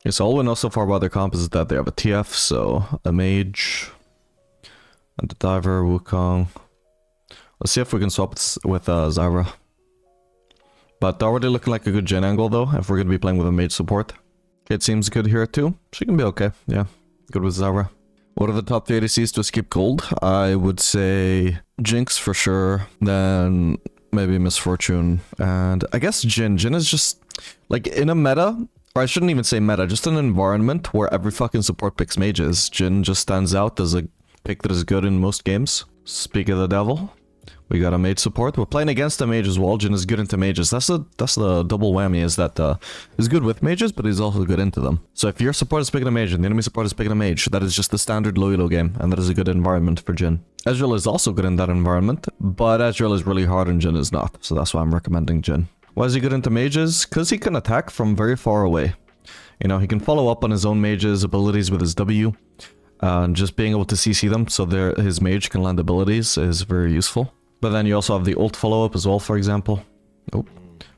Okay, so all we know so far about their comp is that they have a TF, so a mage, and a diver, Wukong. Let's see if we can swap with Zyra. But already looking like a good Jhin angle though, if we're going to be playing with a mage support. It seems good here too. She can be okay, yeah. Good with Zyra. What are the top 3 ADCs to skip gold? I would say Jinx for sure, then maybe Misfortune, and I guess Jhin. Jhin is just, like, in a meta, or I shouldn't even say meta, just an environment where every fucking support picks mages. Jhin just stands out as a pick that is good in most games. Speak of the devil. We got a mage support. We're playing against a mage as well. Jhin is good into mages. That's the double whammy, is that he's good with mages, but he's also good into them. So if your support is picking a mage and the enemy support is picking a mage, that is just the standard low elo game, and that is a good environment for Jhin. Ezreal is also good in that environment, but Ezreal is really hard and Jhin is not, so that's why I'm recommending Jhin. Why is he good into mages? Because he can attack from very far away. You know, he can follow up on his own mage's abilities with his W, and just being able to CC them so his mage can land abilities is very useful. But then you also have the ult follow-up as well, for example. Oh,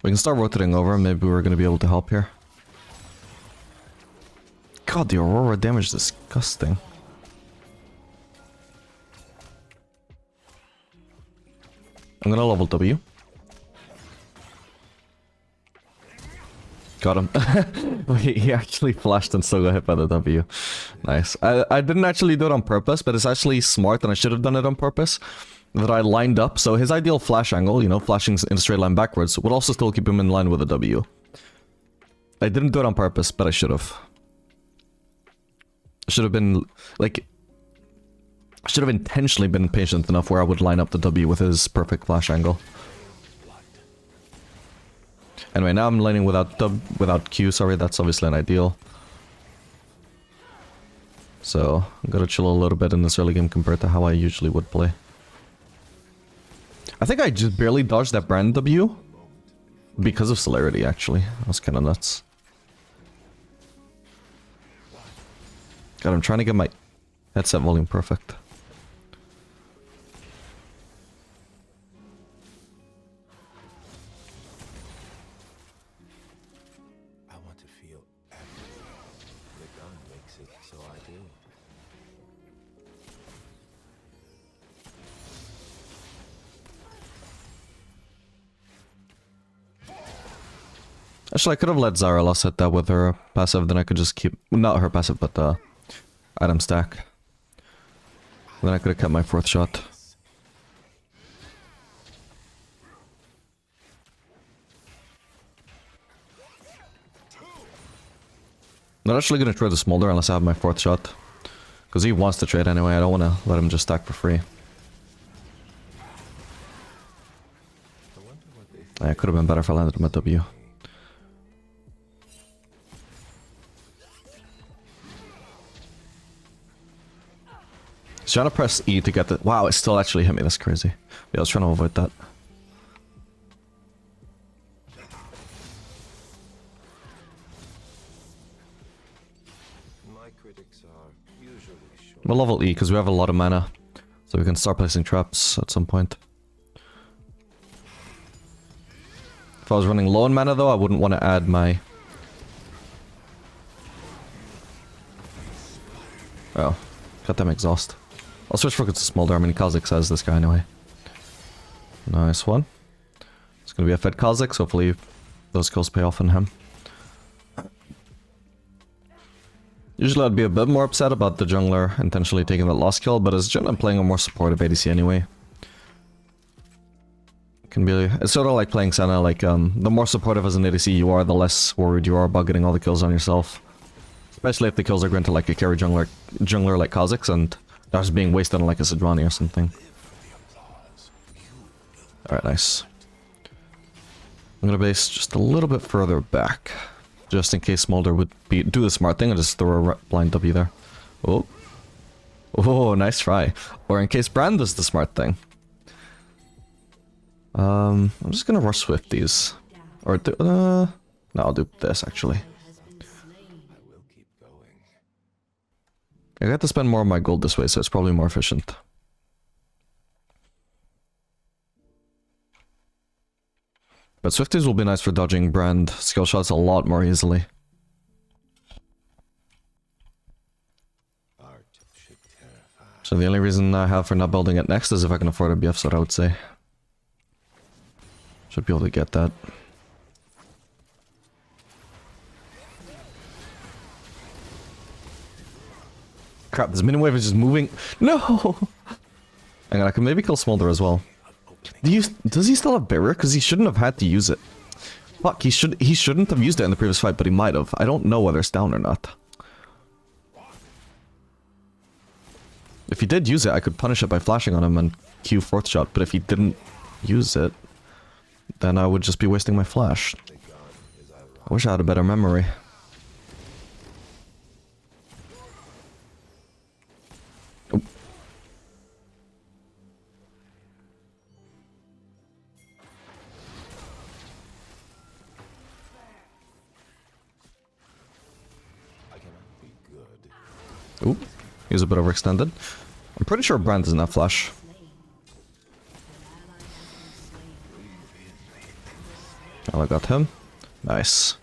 we can start rotating over. Maybe we're going to be able to help here. God, the Aurora damage is disgusting. I'm going to level W. Got him. He actually flashed and still got hit by the W. Nice. I didn't actually do it on purpose, but it's actually smart, and I should have done it on purpose. That I lined up, so his ideal flash angle, you know, flashing in a straight line backwards, would also still keep him in line with a W. I didn't do it on purpose, but I should have. I should have been, like... I should have intentionally been patient enough where I would line up the W with his perfect flash angle. Anyway, now I'm laning without Q, sorry, that's obviously an ideal. So, I'm gonna chill a little bit in this early game compared to how I usually would play. I think I just barely dodged that brand W because of celerity, actually. That was kind of nuts. God, I'm trying to get my headset volume perfect. I want to feel everything. The gun makes it so I do. Actually, I could have let Zyra hit that with her passive, then I could just keep... Not her passive, but the item stack. Then I could have kept my 4th shot. Not actually going to trade the Smolder unless I have my 4th shot. Because he wants to trade anyway, I don't want to let him just stack for free. Yeah, it could have been better if I landed him at W. He's trying to press E to get the... Wow, it still actually hit me. That's crazy. Yeah, I was trying to avoid that. My critics are usually short. We'll level E because we have a lot of mana. So we can start placing traps at some point. If I was running low on mana though, I wouldn't want to add my... Oh, got them exhaust. I'll switch focus to Smolder. I mean, Kha'Zix has this guy anyway. Nice one. It's gonna be a fed Kha'Zix. Hopefully those kills pay off on him. Usually I'd be a bit more upset about the jungler intentionally taking that last kill, but as Jhin, I'm playing a more supportive ADC anyway. Can be... It's sort of like playing Senna, like, the more supportive as an ADC you are, the less worried you are about getting all the kills on yourself. Especially if the kills are granted like a carry jungler like Kha'Zix, and they're just being wasted on like a Sejuani or something. Alright, nice. I'm gonna base just a little bit further back. Just in case Smolder would do the smart thing and just throw a blind W there. Oh. Oh, nice try. Or in case Brand does the smart thing. I'm just gonna rush Swifties. Or do, no, I'll do this actually. I got to spend more of my gold this way, so it's probably more efficient. But Swifties will be nice for dodging Brand skill shots a lot more easily. So the only reason I have for not building it next is if I can afford a BF set, I would say. Should be able to get that. Crap, this mini wave is just moving. No! Hang on, I can maybe kill Smolder as well. Does he still have barrier? Because he shouldn't have had to use it. Fuck, he shouldn't have used it in the previous fight, but he might have. I don't know whether it's down or not. If he did use it, I could punish it by flashing on him and Q 4th shot, but if he didn't use it, then I would just be wasting my flash. I wish I had a better memory. Oh. Ooh, he was a bit overextended. I'm pretty sure Brand doesn't have flash. Oh, I got him. Nice.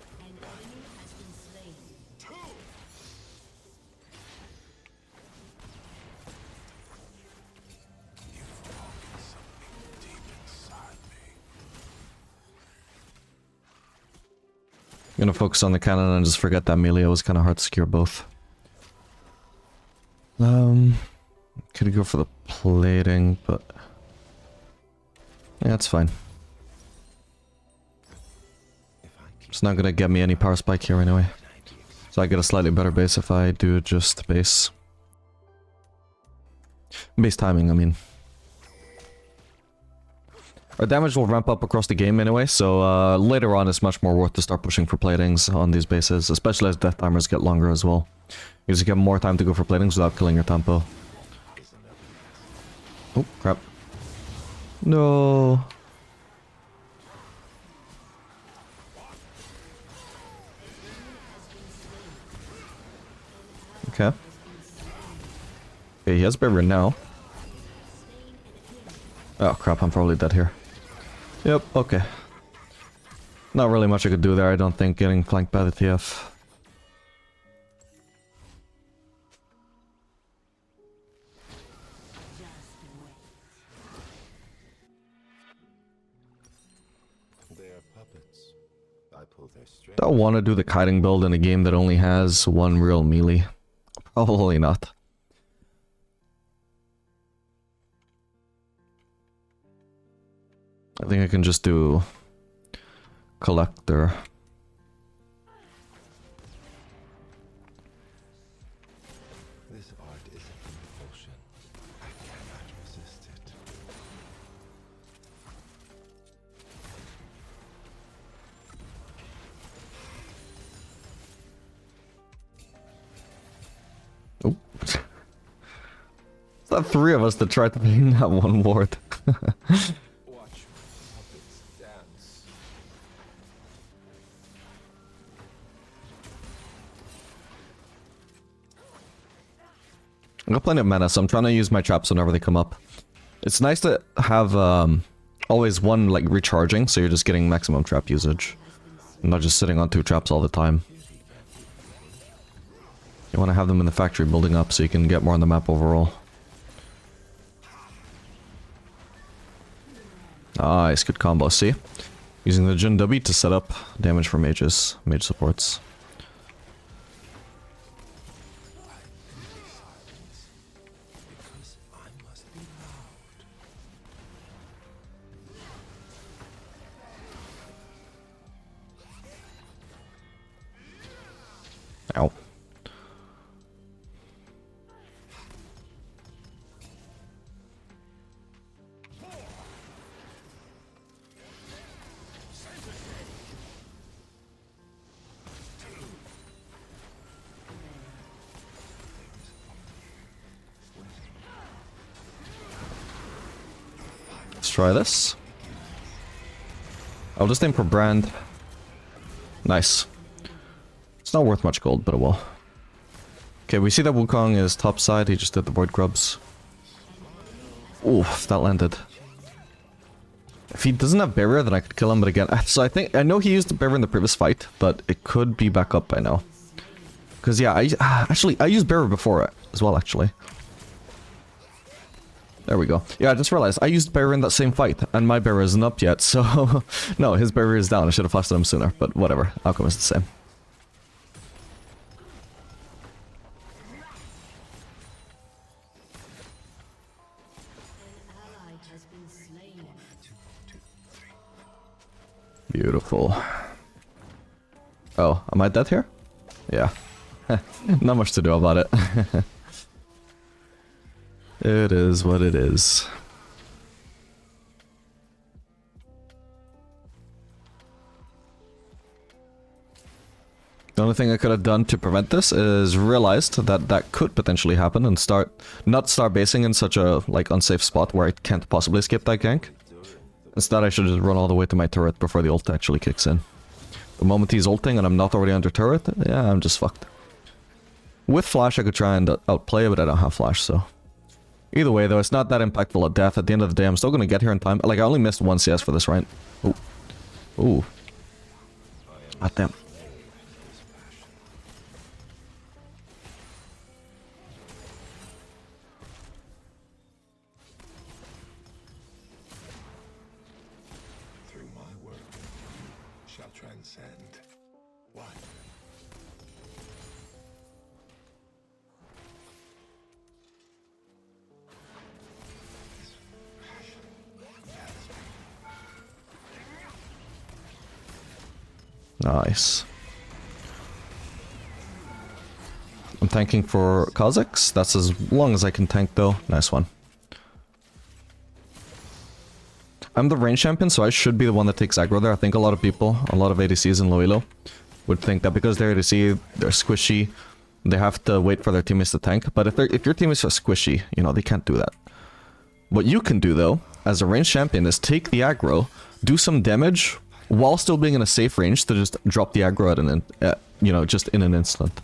I'm gonna focus on the cannon and just forget that melee. It was kind of hard to secure both. Could go for the plating, but yeah, that's fine. It's not gonna get me any power spike here anyway. So I get a slightly better base if I do just base. Base timing, I mean. Our damage will ramp up across the game anyway, so later on it's much more worth to start pushing for platings on these bases, especially as death timers get longer as well. Because you get more time to go for platings without killing your tempo. Oh, crap. No. Okay. Okay, he has barrier now. Oh crap, I'm probably dead here. Yep, okay. Not really much I could do there, I don't think, getting flanked by the TF. Do I want to do the kiting build in a game that only has one real melee? Probably not. I think I can just do collector. This art is a compulsion. I cannot resist it. Oh. It's not three of us that tried to ping that one ward. I got plenty of mana, so I'm trying to use my traps whenever they come up. It's nice to have always one like recharging, so you're just getting maximum trap usage. And not just sitting on two traps all the time. You want to have them in the factory building up so you can get more on the map overall. Nice, good combo, see? Using the Jhin W to set up damage for mages, mage supports. Ow. Let's try this. I'll just aim for Brand. Nice. It's not worth much gold, but it will. Okay, we see that Wukong is top side. He just did the Void Grubs. Oof, that landed. If he doesn't have barrier, then I could kill him, but again... So I know he used the barrier in the previous fight, but it could be back up by now. Because yeah, actually, I used barrier before it as well, actually. There we go. Yeah, I just realized I used barrier in that same fight, and my barrier isn't up yet, so... no, his barrier is down. I should have flashed him sooner, but whatever. Outcome is the same. Beautiful. Oh, am I dead here? Yeah. Not much to do about it. It is what it is. The only thing I could have done to prevent this is realized that that could potentially happen and not start basing in such a unsafe spot where I can't possibly escape that gank. Instead, I should just run all the way to my turret before the ult actually kicks in. The moment he's ulting and I'm not already under turret, yeah, I'm just fucked. With flash, I could try and outplay, but I don't have flash, so... Either way, though, it's not that impactful at death. At the end of the day, I'm still gonna get here in time. Like, I only missed one CS for this, right? Ooh. Ooh. Ah, damn. Through my work shall transcend. What? Nice. I'm tanking for Kazakhs. That's as long as I can tank, though. Nice one. I'm the range champion, so I should be the one that takes aggro there. I think a lot of people, a lot of ADCs in low elo, would think that because they're ADC, they're squishy, they have to wait for their teammates to tank. But if your teammates are squishy, you know, they can't do that. What you can do, though, as a range champion, is take the aggro, do some damage, while still being in a safe range to just drop the aggro at you know, just in an instant.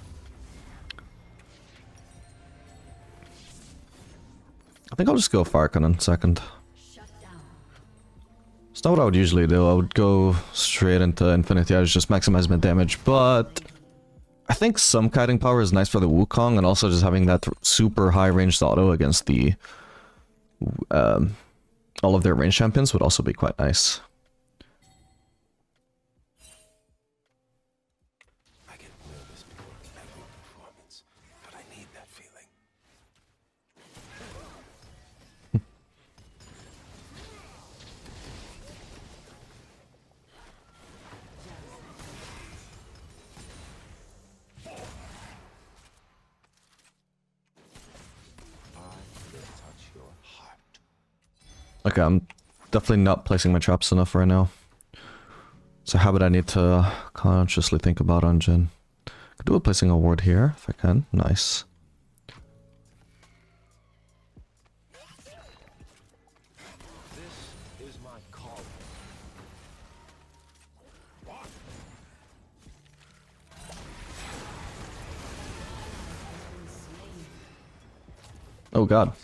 I think I'll just go Fire Cannon second. It's not what I would usually do. I would go straight into Infinity Edge, just maximize my damage, but I think some kiting power is nice for the Wukong, and also just having that super high ranged auto against the all of their range champions would also be quite nice. Okay, I'm definitely not placing my traps enough right now. It's a habit I need to consciously think about on Jhin. Could do with placing a ward here, if I can. Nice. This is my call. Oh god.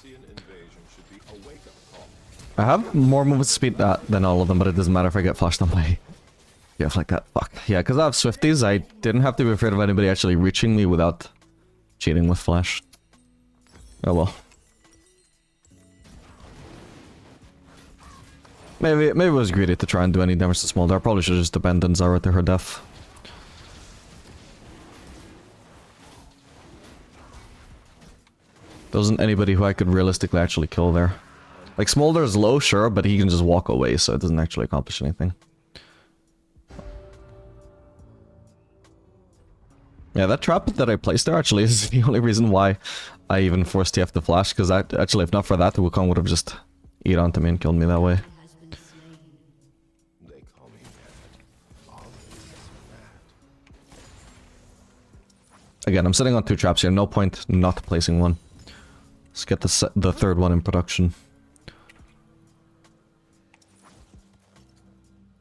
I have more movement speed than all of them, but it doesn't matter if I get flashed on my... Yeah, like that. Fuck. Yeah, because I have Swifties, I didn't have to be afraid of anybody actually reaching me without cheating with flash. Oh well. Maybe it was greedy to try and do any damage to Smolder. I probably should have just abandoned Zara to her death. There wasn't anybody who I could realistically actually kill there. Like, Smolder is low, sure, but he can just walk away, so it doesn't actually accomplish anything. Yeah, that trap that I placed there actually is the only reason why I even forced TF to flash, because actually, if not for that, the Wukong would have just eat onto me and killed me that way. Again, I'm sitting on 2 traps here, no point not placing one. Let's get the third one in production.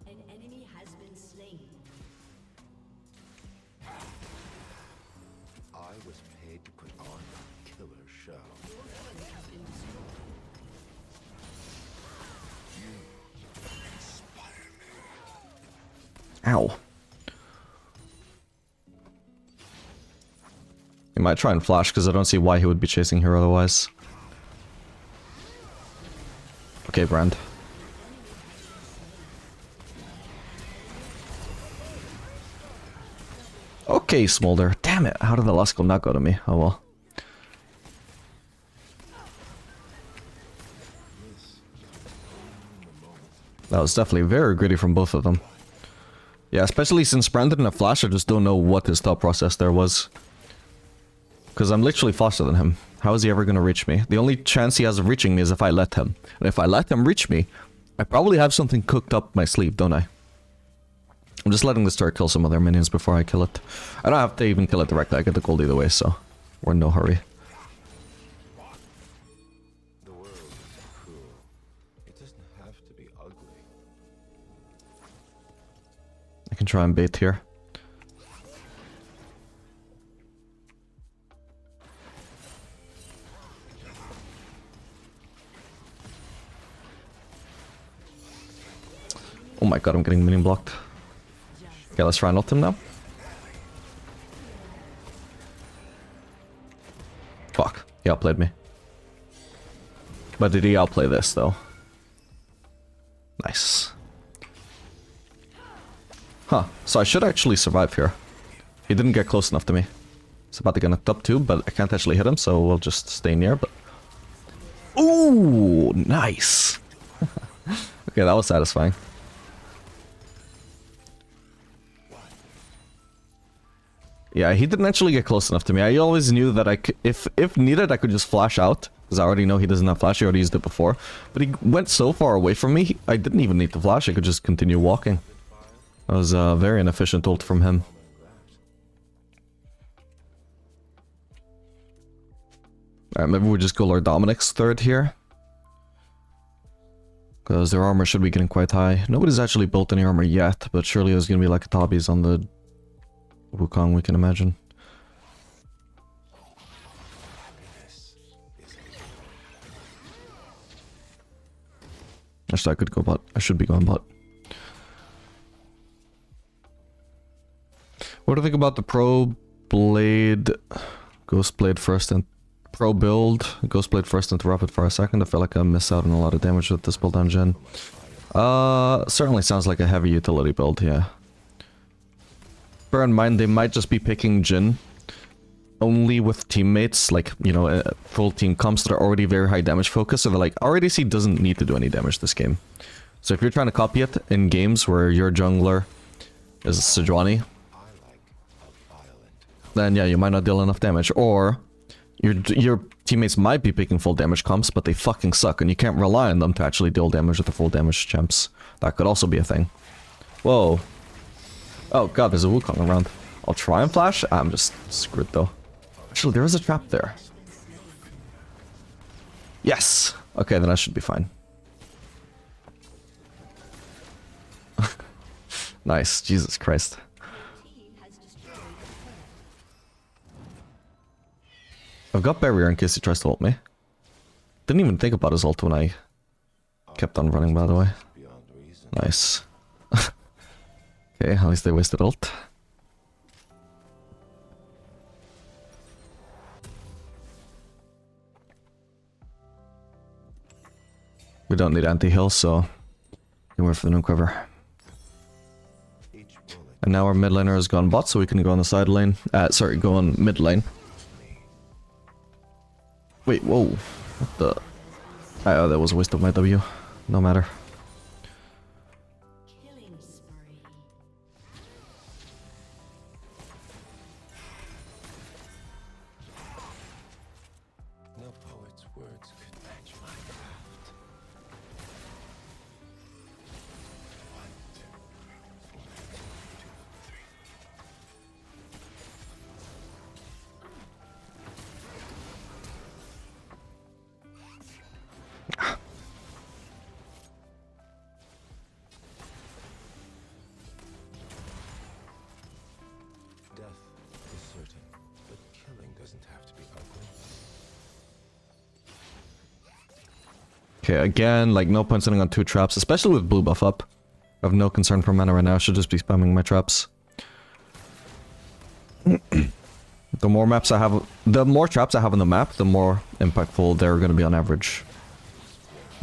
An enemy has been slain. I was paid to put on a killer show. You inspire me. Ow. He might try and flash, because I don't see why he would be chasing her otherwise. Okay, Brand. Okay, Smolder. Damn it. How did the last goal not go to me? Oh well. That was definitely very gritty from both of them. Yeah, especially since Brandon and a Flash, I just don't know what his thought process there was. Because I'm literally faster than him. How is he ever going to reach me? The only chance he has of reaching me is if I let him. And if I let him reach me, I probably have something cooked up my sleeve, don't I? I'm just letting this turret kill some other minions before I kill it. I don't have to even kill it directly. I get the gold either way, so we're in no hurry. The world is cruel. It doesn't have to be ugly. I can try and bait here. Oh my god, I'm getting minion blocked. Okay, let's try and ult him now. Fuck, he outplayed me. But did he outplay this, though? Nice. Huh, so I should actually survive here. He didn't get close enough to me. He's about to get knocked up too, but I can't actually hit him, so we'll just stay near, but... Ooh, nice! Okay, that was satisfying. Yeah, he didn't actually get close enough to me. I always knew that I could, if needed, I could just flash out. Because I already know he doesn't have flash, he already used it before. But he went so far away from me, I didn't even need to flash, I could just continue walking. That was a very inefficient ult from him. Alright, maybe we just go Lord Dominic's third here. Because their armor should be getting quite high. Nobody's actually built any armor yet, but surely there's going to be like a Tabi's on the Wukong, we can imagine. Actually, I could go bot. I should be going bot. What do you think about the Pro Blade, Ghost Blade first and Pro build, Ghost Blade first into Rapid Fire second? I feel like I miss out on a lot of damage with this build on Jhin. Certainly sounds like a heavy utility build, yeah. Bear in mind, they might just be picking Jhin only with teammates, like, you know, full team comps that are already very high damage focused, so they're like, our ADC doesn't need to do any damage this game. So if you're trying to copy it in games where your jungler is Sejuani, then yeah, you might not deal enough damage. Or your teammates might be picking full damage comps, but they fucking suck, and you can't rely on them to actually deal damage with the full damage champs. That could also be a thing. Whoa. Oh god, there's a Wukong around. I'll try and flash. I'm just screwed though. Actually, there is a trap there. Yes! Okay, then I should be fine. Nice, Jesus Christ. I've got barrier in case he tries to ult me. Didn't even think about his ult when I kept on running, by the way. Nice. Okay, at least they wasted ult. We don't need anti-heal, so you wait for the new quiver. And now our mid laner has gone bot, so we can go on the side lane. Sorry, go on mid lane. Wait, whoa. What the? Oh, that was a waste of my W. No matter. Killing spree. No poet's words could match my craft. 1, 2, 4, 2, 3. Death is certain, but killing doesn't have to be ugly. Okay, again, like no point sitting on 2 traps, especially with blue buff up. I have no concern for mana right now, I should just be spamming my traps. The more maps I have, the more traps I have on the map, the more impactful they're going to be on average.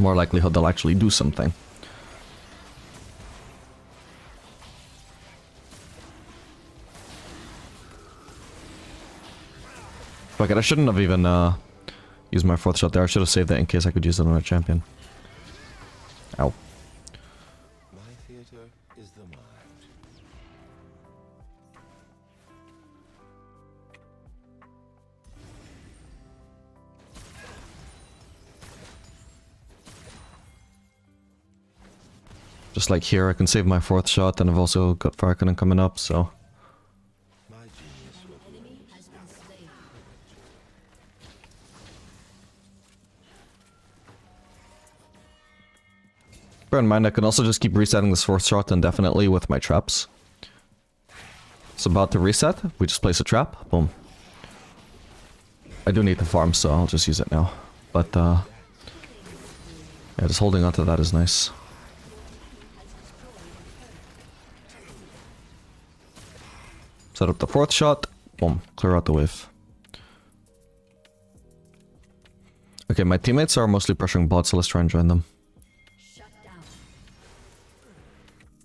more likelihood they'll actually do something. Fuck it, I shouldn't have even used my 4th shot there. I should have saved it in case I could use it on a champion. Ow. My theater is the mind. Just like here, I can save my 4th shot, and I've also got Fire Cannon coming up, so... My genius will Enemy has been slain. Bear in mind, I can also just keep resetting this 4th shot indefinitely with my traps. It's about to reset, we just place a trap, boom. I do need the farm, so I'll just use it now. But, yeah, just holding onto that is nice. Set up the 4th shot, boom, clear out the wave. Okay, my teammates are mostly pressuring bot, so let's try and join them. Shut down.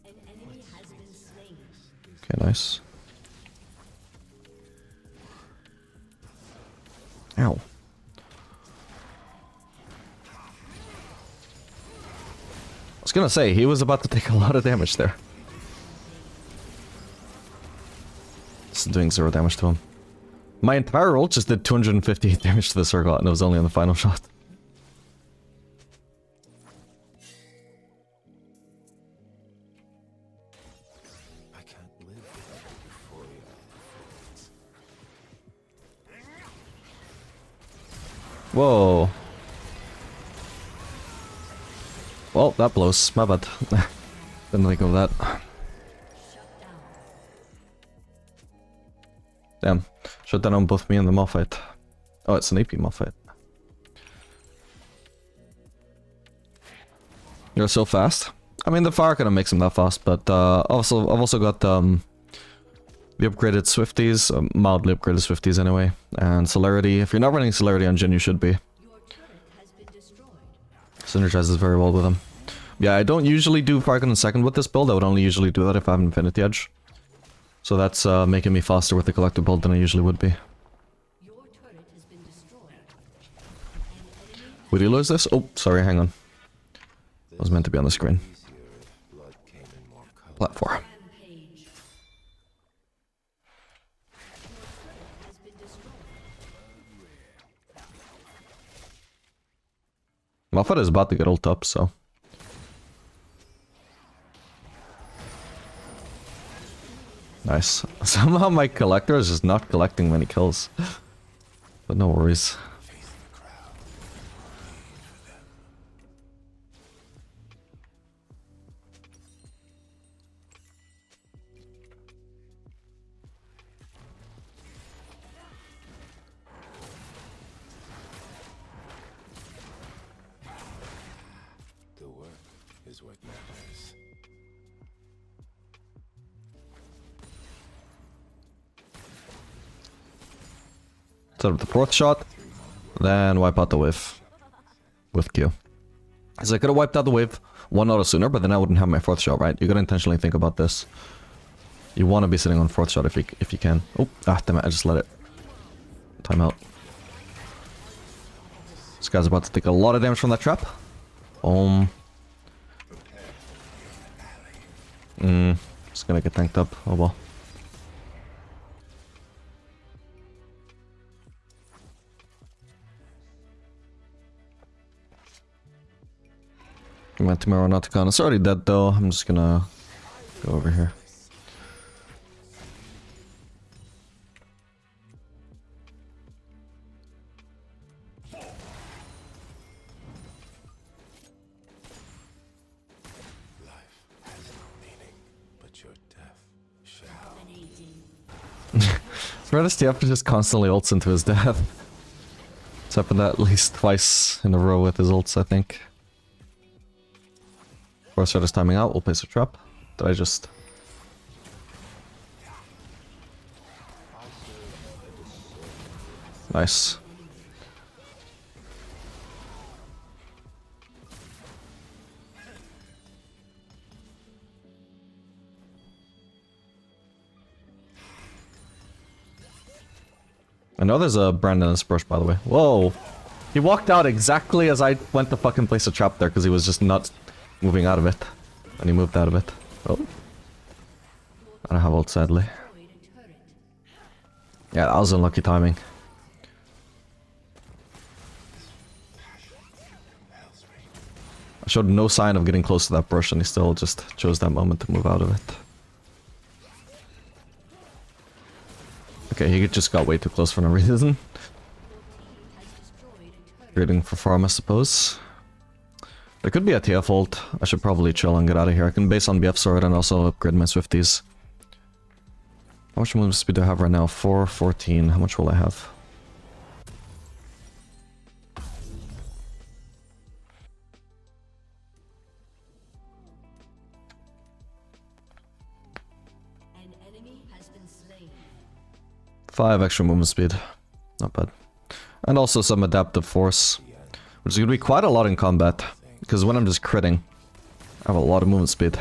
An enemy has been slain. Okay, nice. Ow. I was gonna say, he was about to take a lot of damage there. It's doing 0 damage to him. My entire ult just did 258 damage to the circle, and it was only on the final shot. I can't live without euphoria. Whoa. Well, that blows. My bad. Didn't think of that. Shut down. Damn. Shut down on both me and the Malphite. Oh, it's an AP Malphite. You're so fast. I mean, the fire kind of makes him that fast, but also I've also got the upgraded Swifties, mildly upgraded Swifties anyway, and Celerity. If you're not running Celerity on Jhin, you should be. Your turret has been destroyed. Synergizes very well with him. Yeah, I don't usually do Fire Cannon second with this build. I would only usually do that if I have Infinity Edge. So that's making me faster with the collective build than I usually would be. Your turret has been destroyed. An enemy Would you lose this? Oh, sorry, hang on. I was meant to be on the screen. Easier if blood came in more color. Platform. rampage. Your turret has been destroyed. Malphite is about to get ult up, so... Nice. Somehow my collector is just not collecting many kills. But no worries. Face the crowd. Bleed for them. The work is what matters. Set up the 4th shot, then wipe out the wave. With Q. So I could have wiped out the wave 1 auto sooner, but then I wouldn't have my 4th shot, right? You gotta intentionally think about this. You want to be sitting on 4th shot if you can. Oh, damn it, I just let it. Time out. This guy's about to take a lot of damage from that trap. Boom. Just gonna get tanked up. Oh well. My Tomorrow Nauticon. It's already dead though. I'm just gonna go over here. Life has no meaning, but your death shall. Dominating. SmartSTF just constantly ults into his death. It's happened at least twice in a row with his ults, I think. Force shot is timing out, we'll place a trap. Did I just... Nice. I know there's a brand in this brush, by the way. Whoa! He walked out exactly as I went to fucking place a trap there because he was just not moving out of it. And he moved out of it. Oh. I don't have ult, sadly. Yeah, that was unlucky timing. I showed no sign of getting close to that brush and he still just chose that moment to move out of it. Okay, he just got way too close for no reason. Trading for farm, I suppose. There could be a TF ult. I should probably chill and get out of here. I can base on BF sword and also upgrade my Swifties. How much movement speed do I have right now? 414. How much will I have? An enemy has been slain. 5 extra movement speed. Not bad. And also some adaptive force. Which is going to be quite a lot in combat. Because when I'm just critting, I have a lot of movement speed.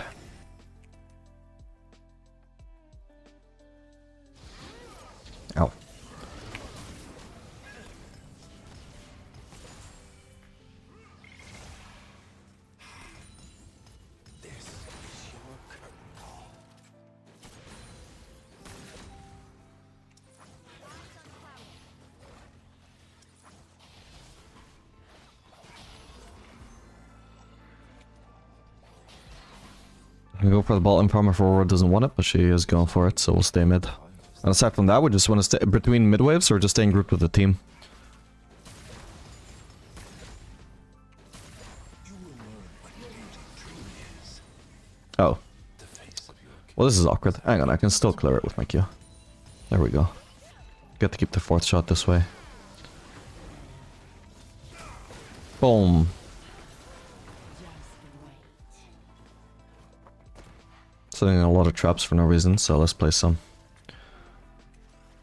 Ow. We go for the bottom. Farmer forward doesn't want it, but she is going for it, so we'll stay mid. And aside from that, we just want to stay between mid waves or just staying grouped with the team. Oh. Well, this is awkward. Hang on, I can still clear it with my Q. There we go. Get to keep the 4th shot this way. Boom. Setting a lot of traps for no reason, so let's play some.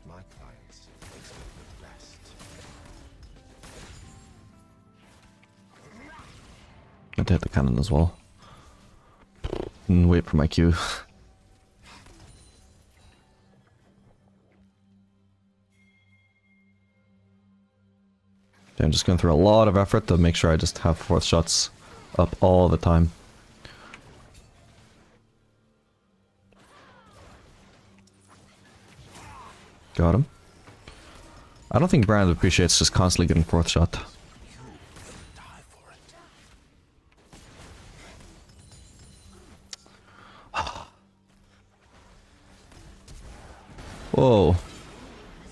My clients expect the best. I'd hit the cannon as well. And wait for my Q. Okay, I'm just going through a lot of effort to make sure I just have 4th shots up all the time. Got him. I don't think Brand appreciates just constantly getting 4th shot. Whoa.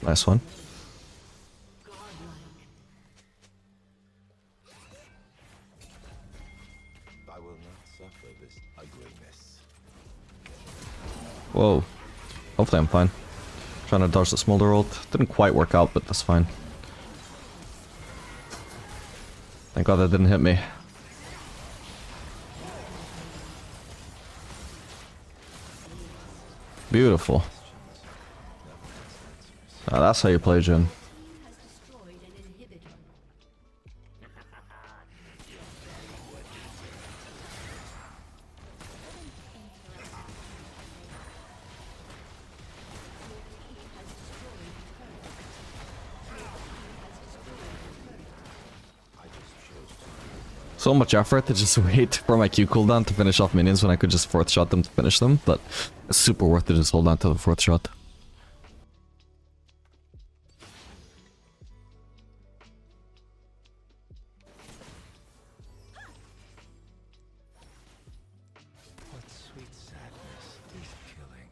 Nice one. I will not suffer this ugliness. Whoa. Hopefully I'm fine. Trying to dodge the smolder ult. Didn't quite work out, but that's fine. Thank god that didn't hit me. Beautiful. Now that's how you play Jhin. Has destroyed an inhibitor. So much effort to just wait for my Q cooldown to finish off minions when I could just 4th shot them to finish them, but it's super worth to just hold on to the 4th shot. What sweet sadness is killing.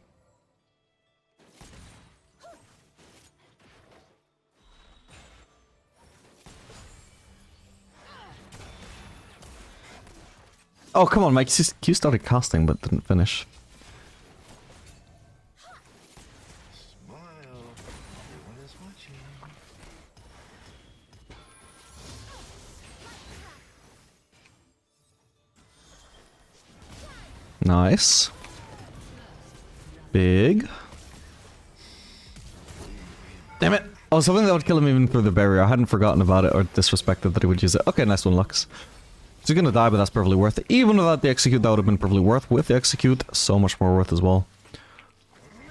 Oh, come on, my Q started casting but didn't finish. Smile. Everyone is watching. Nice. Big. Damn it. I was hoping that would kill him even through the barrier. I hadn't forgotten about it or disrespected that he would use it. Okay, nice one, Lux. He's gonna die, but that's perfectly worth it. Even without the execute, that would have been perfectly worth. With the execute, so much more worth as well.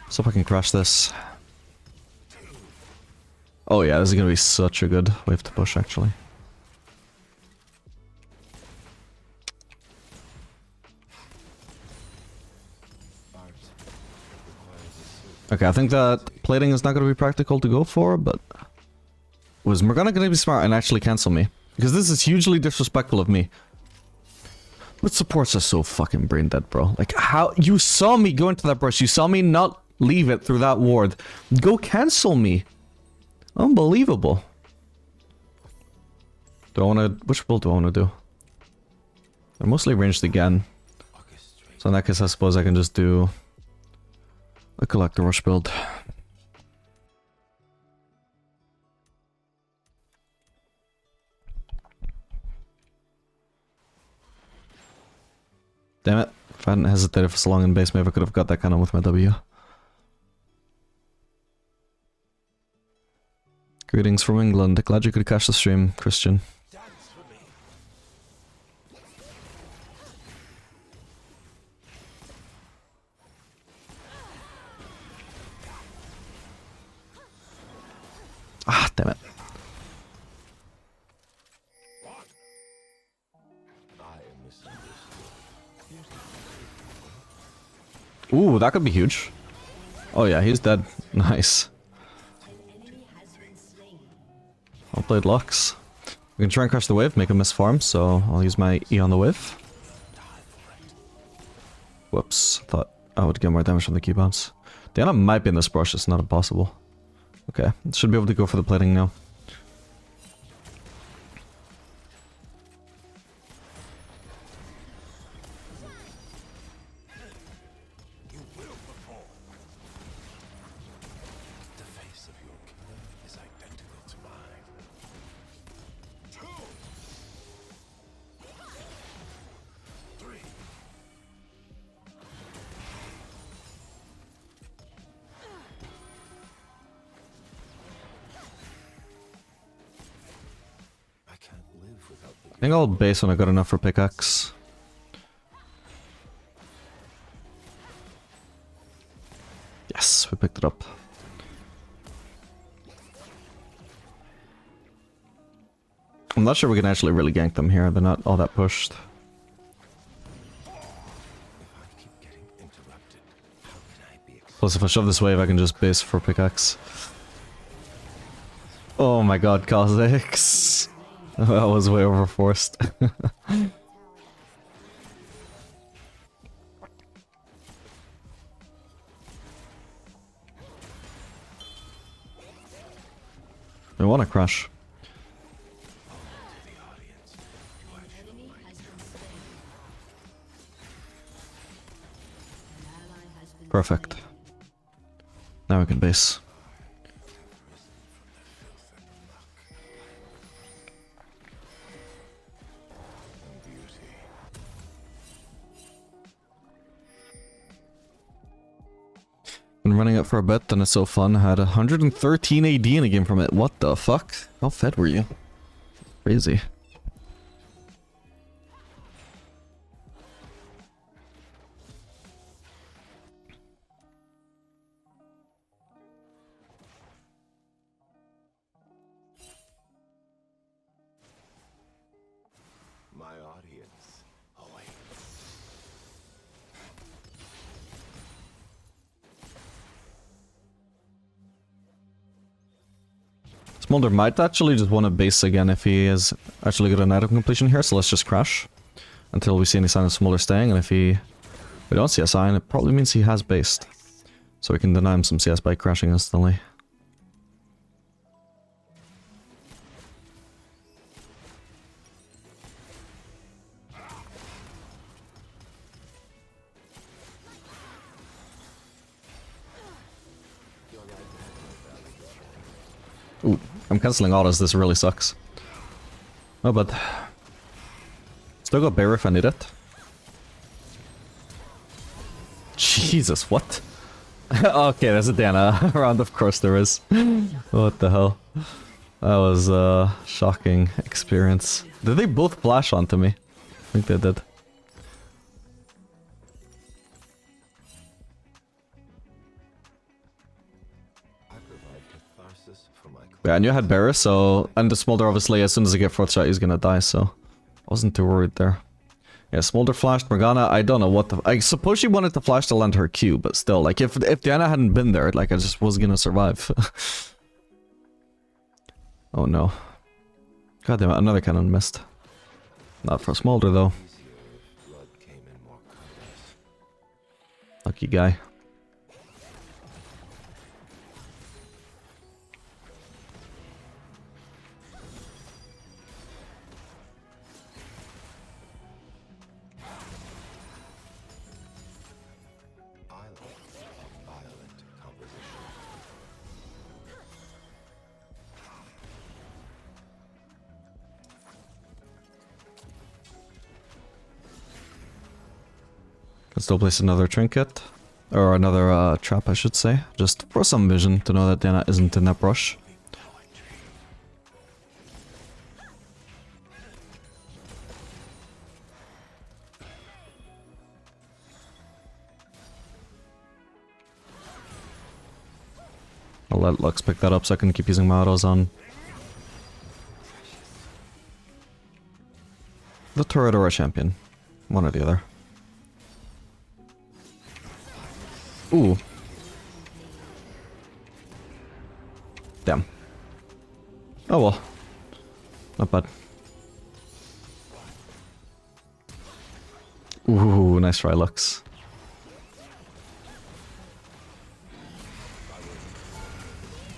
So if I can crash this. Oh yeah, this is gonna be such a good wave to push, actually. Art requires a certain Okay, I think that plating is not gonna be practical to go for, but... Was Morgana gonna be smart and actually cancel me? Because this is hugely disrespectful of me. But supports are so fucking brain dead, bro. Like, how... You saw me go into that brush. You saw me not leave it through that ward. Go cancel me. Unbelievable. Do I want to... Which build do I want to do? They're mostly ranged again. orchestrate. So in that case, I suppose I can just do... a collector rush build. Damn it. If I hadn't hesitated for so long in base, maybe I could have got that cannon with my W. Greetings from England. Glad you could catch the stream, Christian. Dance for me. Ah, damn it. I am misunderstood. Ooh, that could be huge. Oh yeah, he's dead. Nice. Well played, Lux. We can try and crush the wave, make him miss farm, so I'll use my E on the wave. Whoops, thought I would get more damage from the key bounce. Diana might be in this brush, it's not impossible. Okay, should be able to go for the plating now. The face of your killer is identical to mine. I can't live without the I think I'll base when I got enough for pickaxe. Yes, we picked it up. I'm not sure we can actually really gank them here, they're not all that pushed. If I keep getting interrupted, how can I be Plus if I shove this wave I can just base for pickaxe. Oh my god, Kha'Zix. That was way overforced. I want to crush. Perfect. Now we can base. Been running it for a bit and it's so fun. I had 113 AD in a game from it. What the fuck? How fed were you? Crazy. my audience awaits? Smolder might actually just want to base again if he is actually good at item completion here, so let's just crash until we see any sign of Smolder staying, and if we don't see a sign, it probably means he has based. So we can deny him some CS by crashing instantly. Ooh, I'm cancelling autos, this really sucks. Oh, but... Still got Bear if I need it. Jesus, what? Okay, there's a Diana around, of course there is. What the hell? That was a shocking experience. Did they both flash onto me? I think they did. I provide catharsis for Yeah, and you had Barris, so... And the Smolder, obviously, as soon as I get 4th shot, he's gonna die, so... I wasn't too worried there. Yeah, Smolder flashed Morgana. I don't know what the... I suppose she wanted to flash to land her Q, but still, like, if Diana hadn't been there, like, I just was gonna survive. Oh no. God damn it, another cannon missed. Not for Smolder, though. Lucky guy. Can still place another trinket. Or another trap, I should say. Just for some vision to know that Diana isn't in that brush. I'll let Lux pick that up so I can keep using my autos on the turret or a champion. One or the other. Ooh. Damn. Oh well. Not bad. Ooh, nice try, Lux.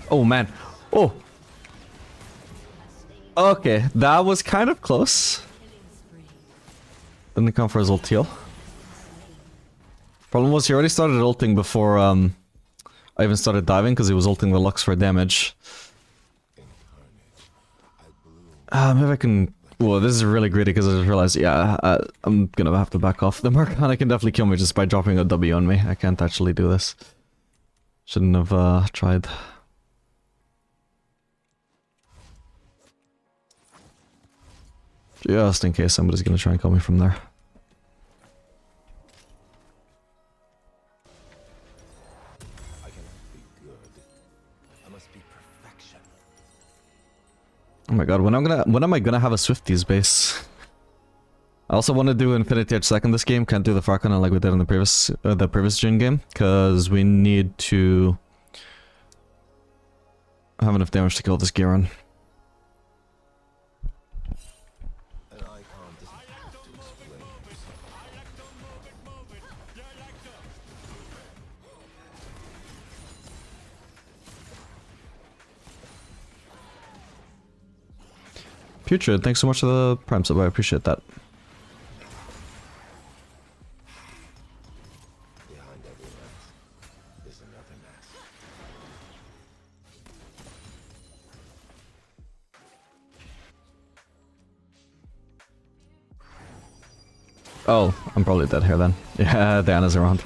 Oh man. Oh! Okay, that was kind of close. Didn't come for his ult heal. Problem was he already started ulting before I even started diving because he was ulting the Lux for damage. Maybe I can... Whoa, this is really greedy because I just realized, yeah, I'm gonna have to back off. The Morgana can definitely kill me just by dropping a W on me. I can't actually do this. Shouldn't have tried. Just in case somebody's gonna try and kill me from there. Oh my god, when am I gonna have a Swifties base? I also want to do Infinity Edge second this game, can't do the Farcon like we did in the previous Jhin game, because we need to have enough damage to kill this Giron. Putrid, thanks so much for the Prime sub, I appreciate that. Behind every mask is another mask. Oh, I'm probably dead here then. Yeah, Diana's around.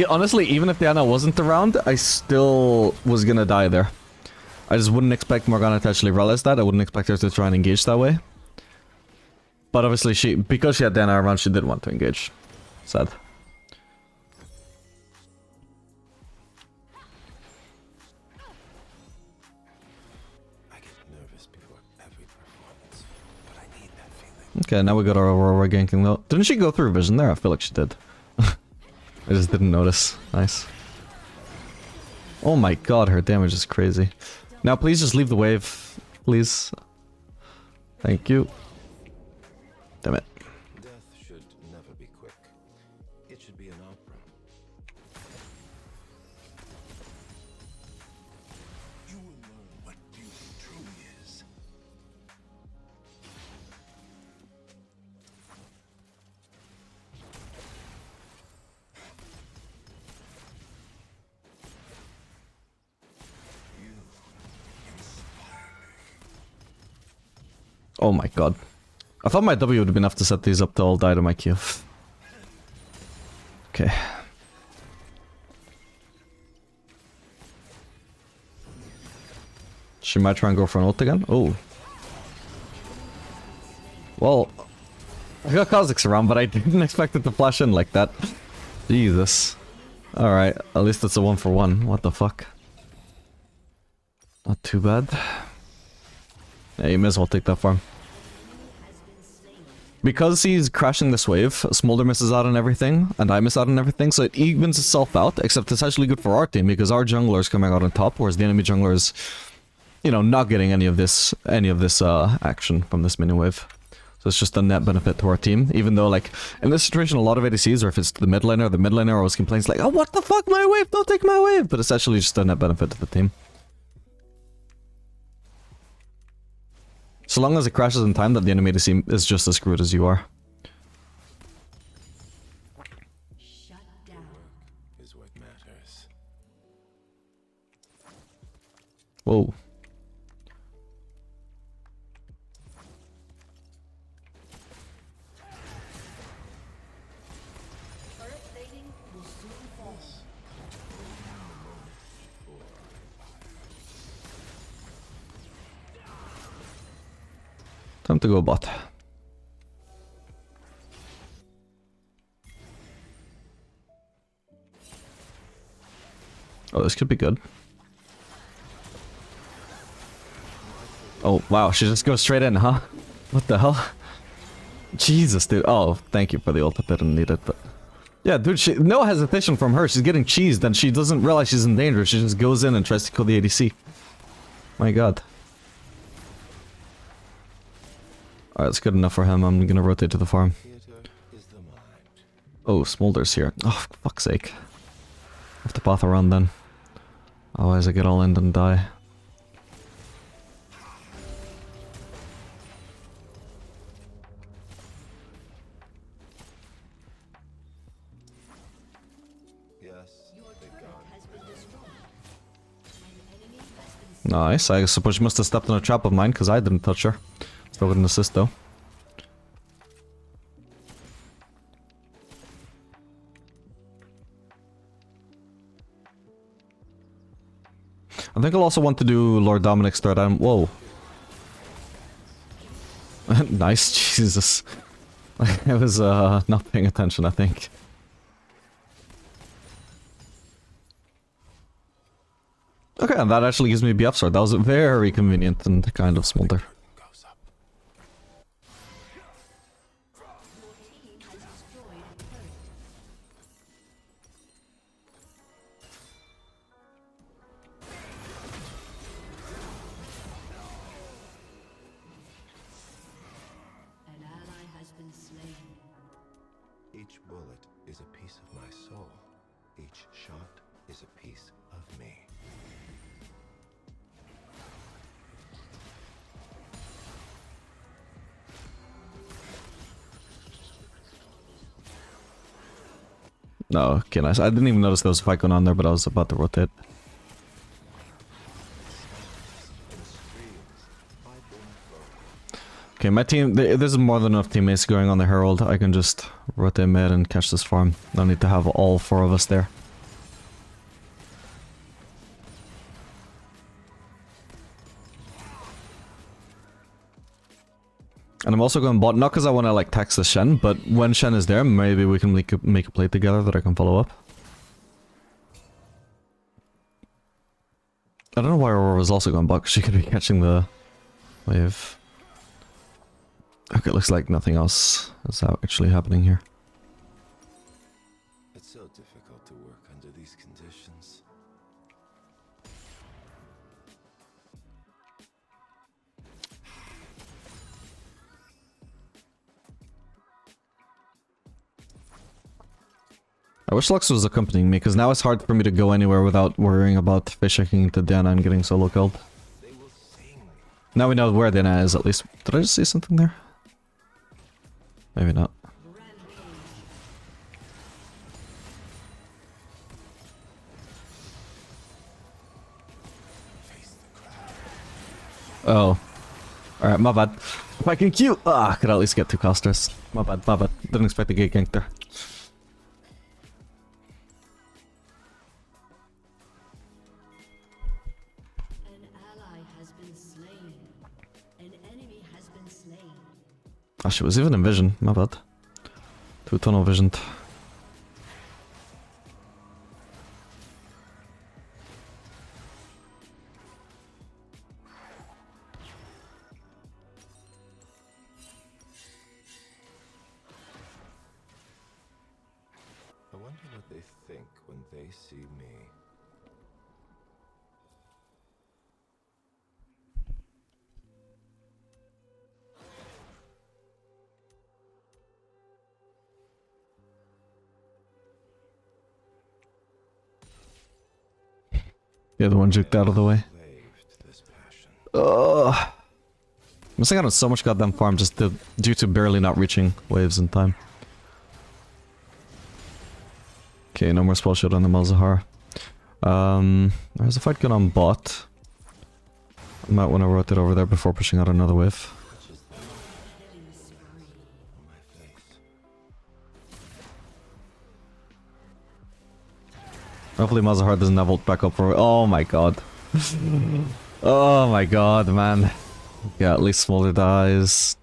Honestly, even if Diana wasn't around, I still was gonna die there. I just wouldn't expect Morgana to actually realize that. I wouldn't expect her to try and engage that way. But obviously, because she had Diana around, she did want to engage. Sad. I get nervous before every performance, but I need that feeling. Okay, now we got our Aurora ganking though. Didn't she go through vision there? I feel like she did. I just didn't notice. Nice. Oh my god, her damage is crazy. Now please just leave the wave, please. Thank you. Damn it. Death should never be quick. It should be an opera. You will learn what beauty truly is. Oh my god. I thought my W would have been enough to set these up to all die to my Q. Okay. She might try and go for an ult again. Oh. Well, I got Kha'Zix around, but I didn't expect it to flash in like that. Jesus. Alright, at least it's a 1-for-1. What the fuck? Not too bad. Yeah, you may as well take that farm. Because he's crashing this wave, Smolder misses out on everything, and I miss out on everything, so it evens itself out, except it's actually good for our team, because our jungler is coming out on top, whereas the enemy jungler is, you know, not getting any of this action from this mini wave. So it's just a net benefit to our team, even though, like, in this situation, a lot of ADCs, or if it's the mid laner always complains like, oh, what the fuck, my wave, don't take my wave! But it's actually just a net benefit to the team. So long as it crashes in time, that the enemy ADC is just as screwed as you are. Shut down. Is what matters. Whoa. Turret plating will soon fall. Time to go bot. Oh, this could be good. Oh, wow, she just goes straight in, huh? What the hell? Jesus, dude. Oh, thank you for the ult. I didn't need it, but... Yeah, dude, no hesitation from her. She's getting cheesed and she doesn't realize she's in danger. She just goes in and tries to kill the ADC. My god. Alright, that's good enough for him. I'm gonna rotate to the farm. Theater is the mind. Oh, Smolder's here. Oh, for fuck's sake. I have to path around then. Otherwise I get all in and die. Yes, Your they turret got has been destroyed. An enemy has been Nice. I suppose she must have stepped in a trap of mine because I didn't touch her. Still with an assist though. I think I'll also want to do Lord Dominic's third item. Whoa. Nice, Jesus. I was not paying attention, I think. Okay, and that actually gives me BF sword. That was very convenient and kind of Smolder. goes up. Your team has destroyed a turret. An ally has been slain. Each bullet is a piece of my soul. Each shot is a piece of me. No, okay, nice. I didn't even notice there was a fight going on there, but I was about to rotate. Okay, my team, there's more than enough teammates going on the Herald. I can just rotate mid and catch this farm. No need to have all 4 of us there. And I'm also going bot, not because I want to like tax the Shen, but when Shen is there, maybe we can make a play together that I can follow up. I don't know why Aurora was also going bot, because she could be catching the wave. Okay, looks like nothing else is actually happening here. It's so difficult to work under these conditions. I wish Lux was accompanying me, because now it's hard for me to go anywhere without worrying about fish-hacking into Diana and getting solo killed. They will sing. Now we know where Diana is, at least. Did I just see something there? Maybe not. Face the crowd. Oh. Alright, my bad. Fucking cute! Ah, I could at least get 2 casters. My bad, my bad. Didn't expect to get ganked there. An ally has been slain. An enemy has been slain. Ah, she was even in vision. My bad. 2 tunnel visioned. think when they see me? The other one juked out of the way. Slave to this passion. Ugh. I'm missing out on so much goddamn farm just due to barely not reaching waves in time. Okay, no more spell shield on the Malzahar. There's a fight going on bot. I might want to rotate over there before pushing out another wave. Hopefully Malzahar doesn't have ult back up for... Oh my god. Oh my god, man. Yeah, at least Smolder dies.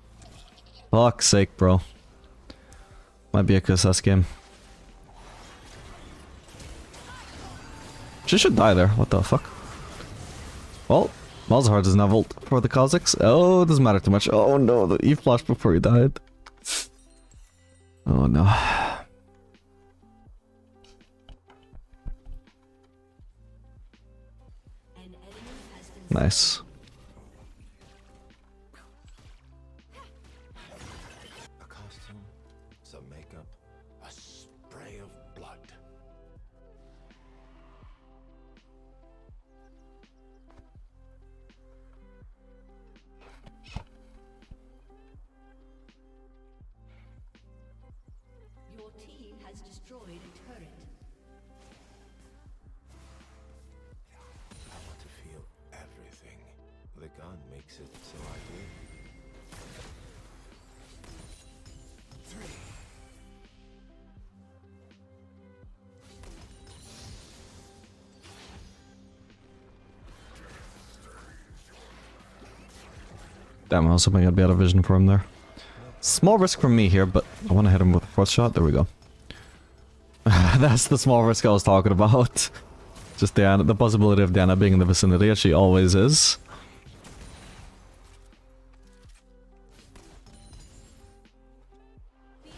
Fuck's sake, bro. Might be a QSS game. She should die there. What the fuck? Well, Malzahar doesn't have ult for the Kazakhs. Oh, it doesn't matter too much. Oh no, the Eve flashed before he died. Oh no. Nice. A costume, some makeup, a spray of blood. Your team has destroyed a turret. I want to feel everything. The gun makes it so I do. 3. Damn, I was hoping I'd be out of vision for him there. Small risk from me here, but I want to hit him with a fourth shot. There we go. That's the small risk I was talking about. Just the possibility of Diana being in the vicinity, as she always is.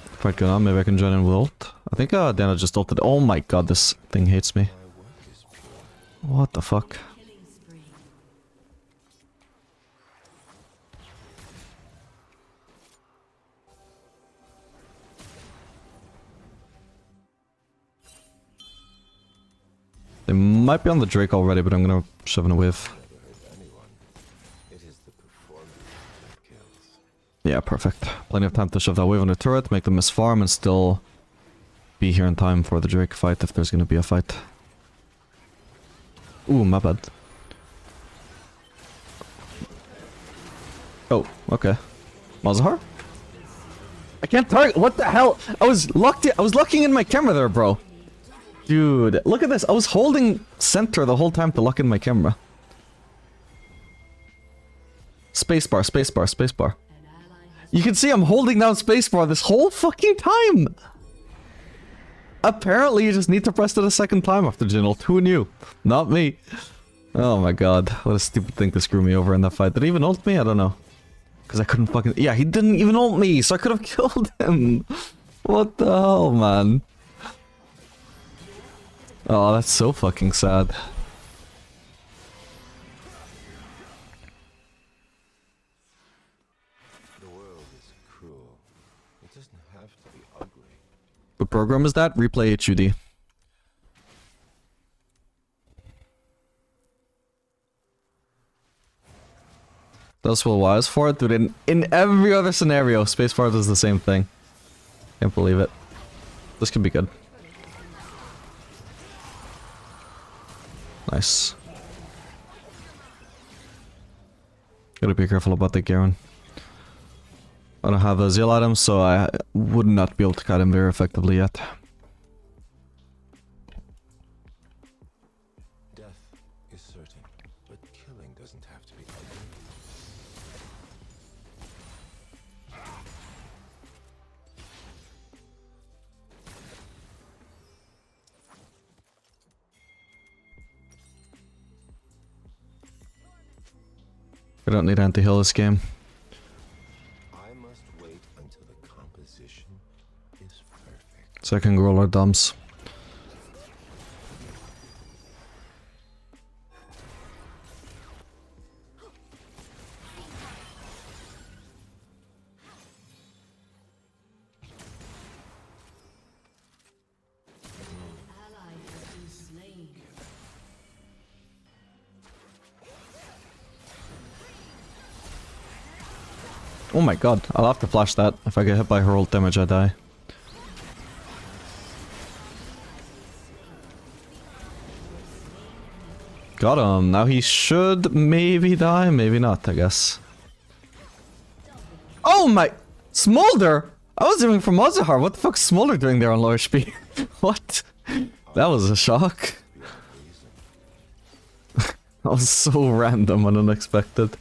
Fight going on, maybe I can join in with ult. I think Diana just ulted. Oh my god, this thing hates me. My work is pure. What the fuck? Killing spree. They might be on the Drake already, but I'm gonna shove in a wave. Never hurt anyone. It is the performance that kills. Yeah, perfect. Plenty of time to shove that wave on the turret, make them miss farm, and still be here in time for the Drake fight if there's gonna be a fight. Ooh, my bad. Oh, okay. Malzahar? I can't target. What the hell? I was locking in my camera there, bro. Dude, look at this. I was holding center the whole time to lock in my camera. Spacebar, spacebar, spacebar. An ally has You can see I'm holding down spacebar this whole fucking time. Apparently you just need to press it a second time after Jhin ult. Who knew? Not me. Oh my god. What a stupid thing to screw me over in that fight. Did he even ult me? I don't know. Because I couldn't fucking... Yeah, he didn't even ult me, so I could have killed him. What the hell, man? Oh, that's so fucking sad. The world is cruel. It doesn't have to be ugly. What program is that? Replay HUD. That's what wise for it, dude. In every other scenario, spacebar does the same thing. Can't believe it. This could be good. Nice. Gotta be careful about the Garen. I don't have a Zeal item, so I would not be able to cut him very effectively yet. Death is certain, but killing doesn't have to be ugly. We don't need anti-heal this game. I must wait until the composition is perfect. So I can roll our dumps. Oh my god, I'll have to flash that. If I get hit by her ult damage, I die. Got him. Now he should maybe die, maybe not, I guess. Oh my... Smolder! I was aiming for Mazahar. What the fuck's Smolder doing there on low HP? What? That was a shock. That was so random and unexpected.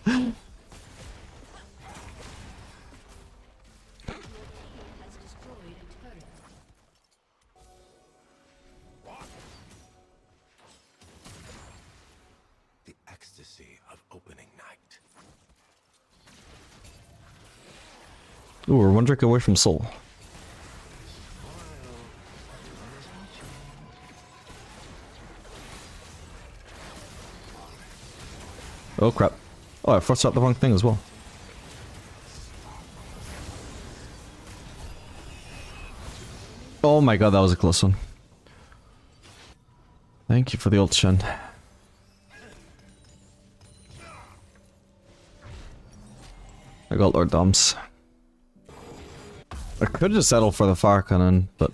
The ecstasy of opening night. Ooh, we're one drink away from Soul. Oh crap. Oh, I forced out the wrong thing as well. Oh my god, that was a close one. Thank you for the ult, Jhin. I got Lord Doms. I could just settle for the Fire Cannon, but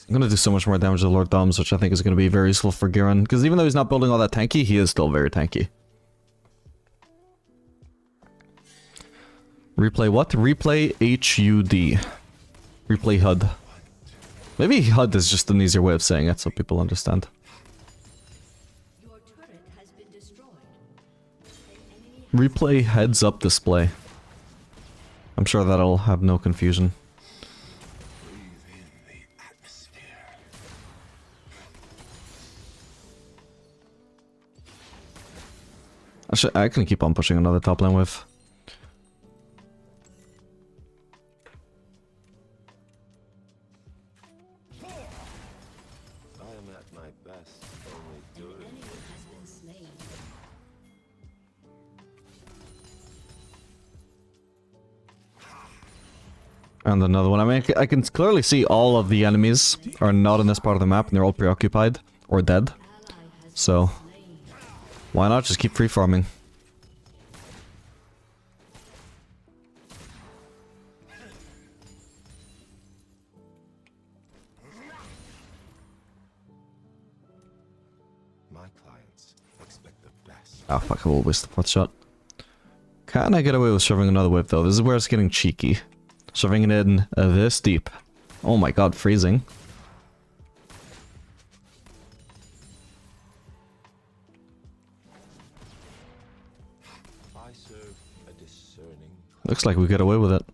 I'm gonna do so much more damage to Lord Doms, which I think is gonna be very useful for Garen, because even though he's not building all that tanky, he is still very tanky. Replay what? Replay HUD. Replay HUD. Maybe HUD is just an easier way of saying it so people understand. Your turret has been destroyed. An enemy Replay heads up display. I'm sure that'll have no confusion. Breathe in the atmosphere. Actually, I can keep on pushing another top lane wave. I am at my best only during enemy has been slain. And another one. I mean, I can clearly see all of the enemies are not in this part of the map and they're all preoccupied or dead. Ally has So, slain. why not just keep free farming? my clients expect the best. Ah, fuck, I will waste the fourth shot. Can I get away with shoving another wave though? This is where it's getting cheeky. Shoving it in this deep. Oh my god, freezing. I serve a discerning. Looks like we get away with it.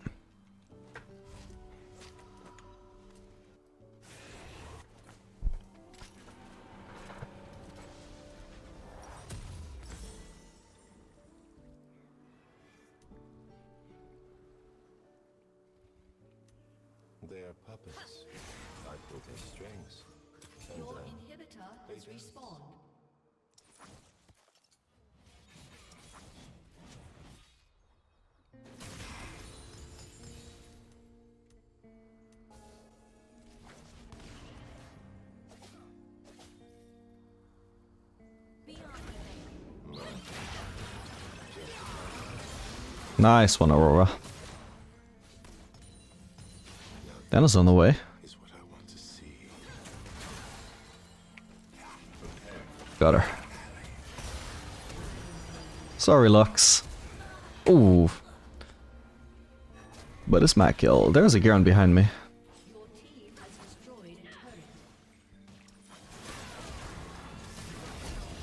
They are puppets. I pull their strings. And Your then inhibitor has respawned. Nice one, Aurora. Dennis on the way. is what I want to see. Got her. Sorry, Lux. Ooh. But it's my kill. There's a Garen behind me. Your team has destroyed a turret.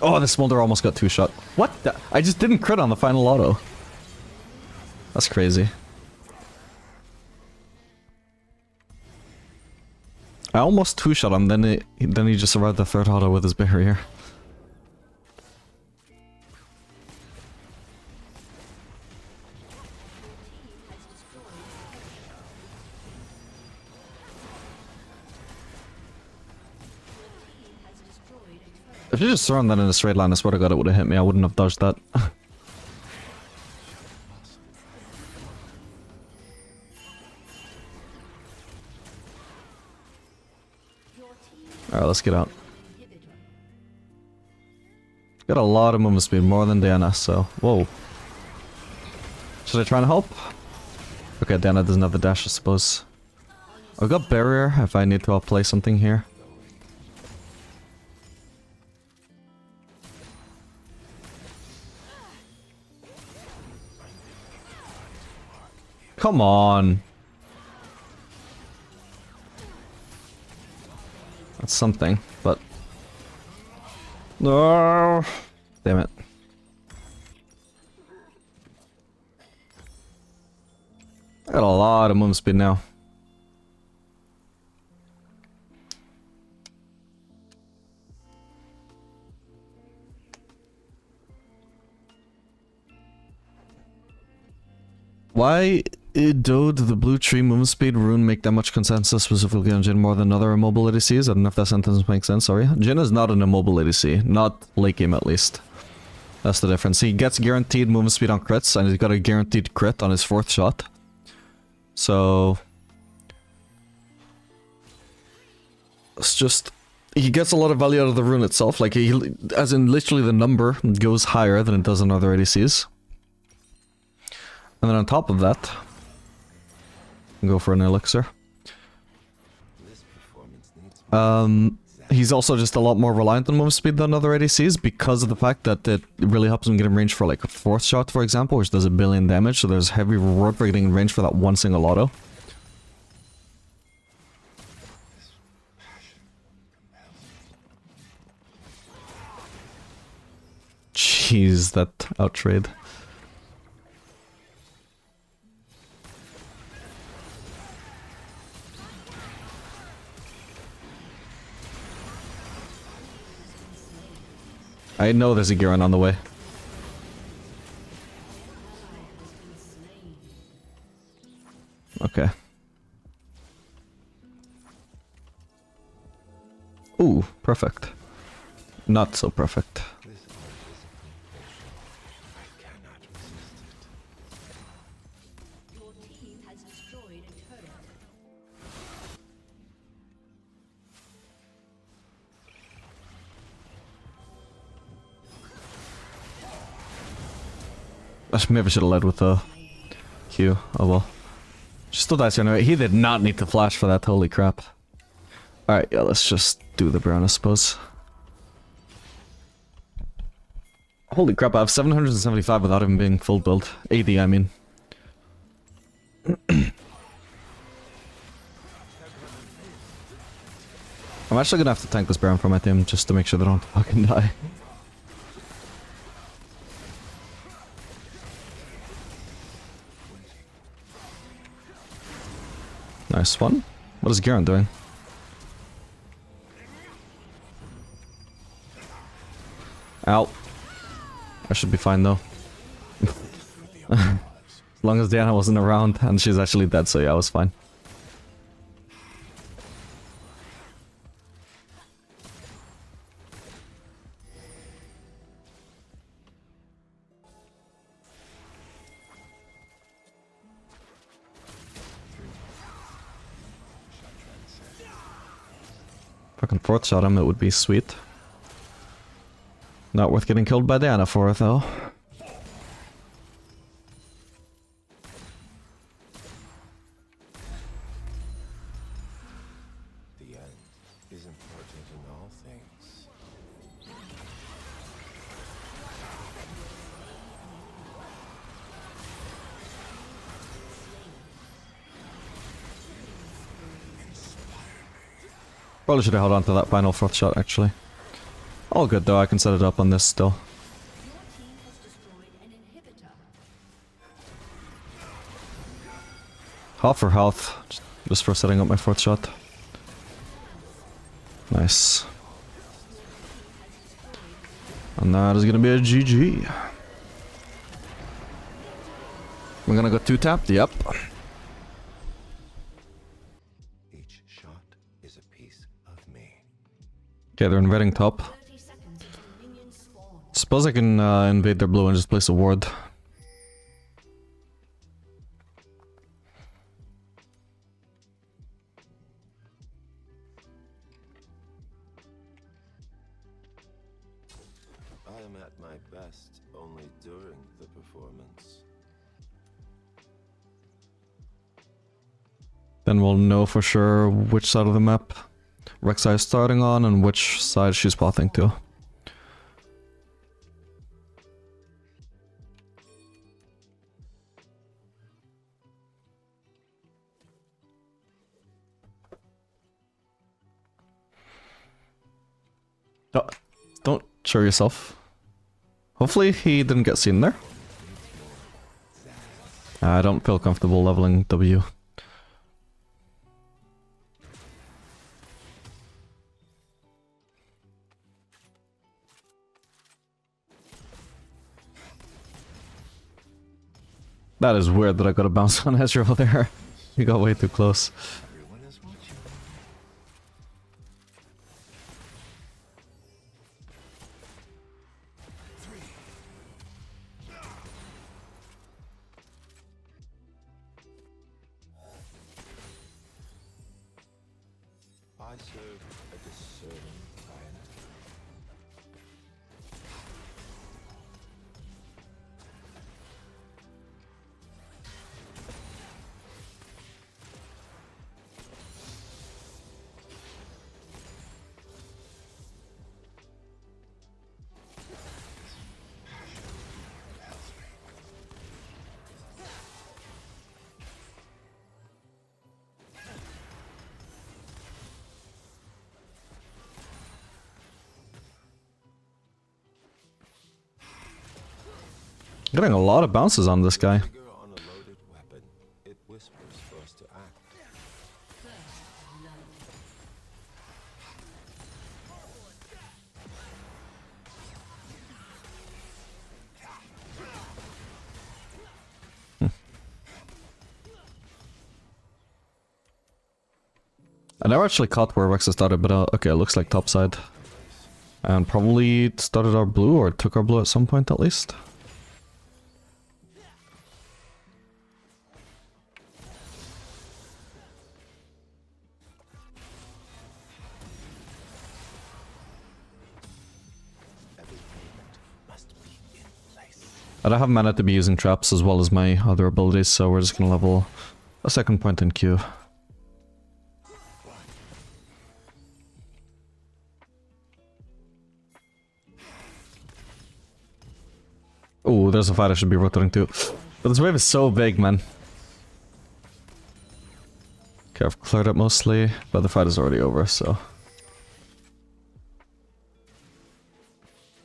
Oh, this Smolder almost got two shot. What the? I just didn't crit on the final auto. That's crazy. I almost two shot him, then he just survived the third auto with his barrier. If you just thrown that in a straight line, I swear to god it would have hit me. I wouldn't have dodged that. Alright, let's get out. Got a lot of movement speed, more than Diana, so... Whoa. Should I try and help? Okay, Diana doesn't have the dash, I suppose. I've got barrier if I need to outplay something here. Come on. That's something, but... No. Damn it. I got a lot of movement speed now. Why did the blue tree movement speed rune make that much consensus specifically on Jhin more than other immobile ADCs? I don't know if that sentence makes sense, sorry. Jhin is not an immobile ADC, not late game at least. That's the difference. He gets guaranteed movement speed on crits, and he's got a guaranteed crit on his 4th shot. So... it's just... he gets a lot of value out of the rune itself, like he... as in literally the number goes higher than it does on other ADCs. And then on top of that, go for an elixir. He's also just a lot more reliant on move speed than other ADCs because of the fact that it really helps him get in range for like a 4th shot, for example, which does 1 billion damage, so there's heavy reward for getting in range for that one single auto. Jeez, that outtrade. I know there's a Garen on the way. Okay. Ooh, perfect. Not so perfect. Your team has destroyed a turret. Maybe I should have led with the Q. Oh well. She still dies here anyway. He did not need to flash for that, holy crap. Alright, yeah, let's just do the Brown, I suppose. Holy crap, I have 775 without even being full build. AD, I mean. I'm actually gonna have to tank this Baron for my team just to make sure they don't fucking die. Nice one. What is Garen doing? Ow. I should be fine though. As long as Diana wasn't around and she's actually dead, so yeah, I was fine. Fucking 4th shot him, it would be sweet. Not worth getting killed by Diana for, though. The end is important in all things. Probably should have held on to that final 4th shot, actually. All good, though. I can set it up on this still. Your team has destroyed an inhibitor. Half for health, just for setting up my 4th shot. Nice. And that is gonna be a GG. We're gonna go 2-tapped? Yep. Each shot is a piece of me. Okay, they're invading top. 30 seconds until minions spawn. Suppose I can invade their blue and just place a ward. I am at my best only during the performance. Then we'll know for sure which side of the map Rek'Sai is starting on and which side she's pathing to. Oh, don't show yourself. Hopefully he didn't get seen there. I don't feel comfortable leveling W. That is weird that I got a bounce on Ezreal there. You got way too close. Everyone is watching. I serve a discerning client. Getting a lot of bounces on this guy. Trigger on a loaded weapon. It whispers for us to act. I never actually caught where Rexa started, but okay, it looks like topside. And probably started our blue, or took our blue at some point at least. Every movement must be in place. I don't have mana to be using traps as well as my other abilities, so we're just gonna level a second point in Q. Ooh, there's a fight I should be rotating to. But this wave is so big, man. Okay, I've cleared it mostly, but the fight is already over, so...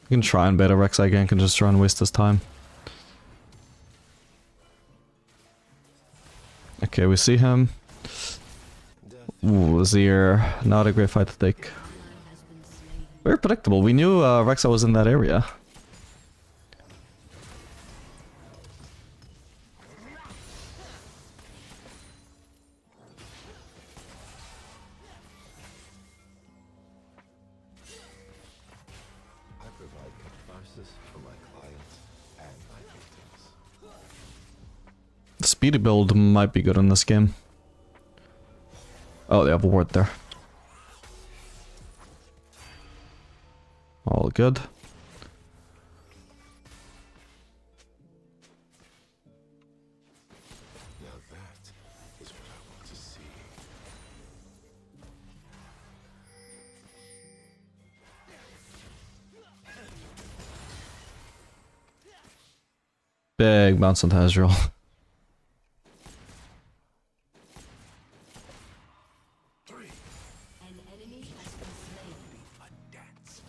You can try and bait a Rek'Sai gank and just try and waste his time. Okay, we see him. Ooh, Zir. Not a great fight to take. Very predictable. We knew Rek'Sai was in that area. I provide catharsis for my clients and my victims. The speedy build might be good in this game. Oh, they have a ward there. All good. Now that is what I want to see. Big bounce onto Ezreal. An enemy has been slain. A dance.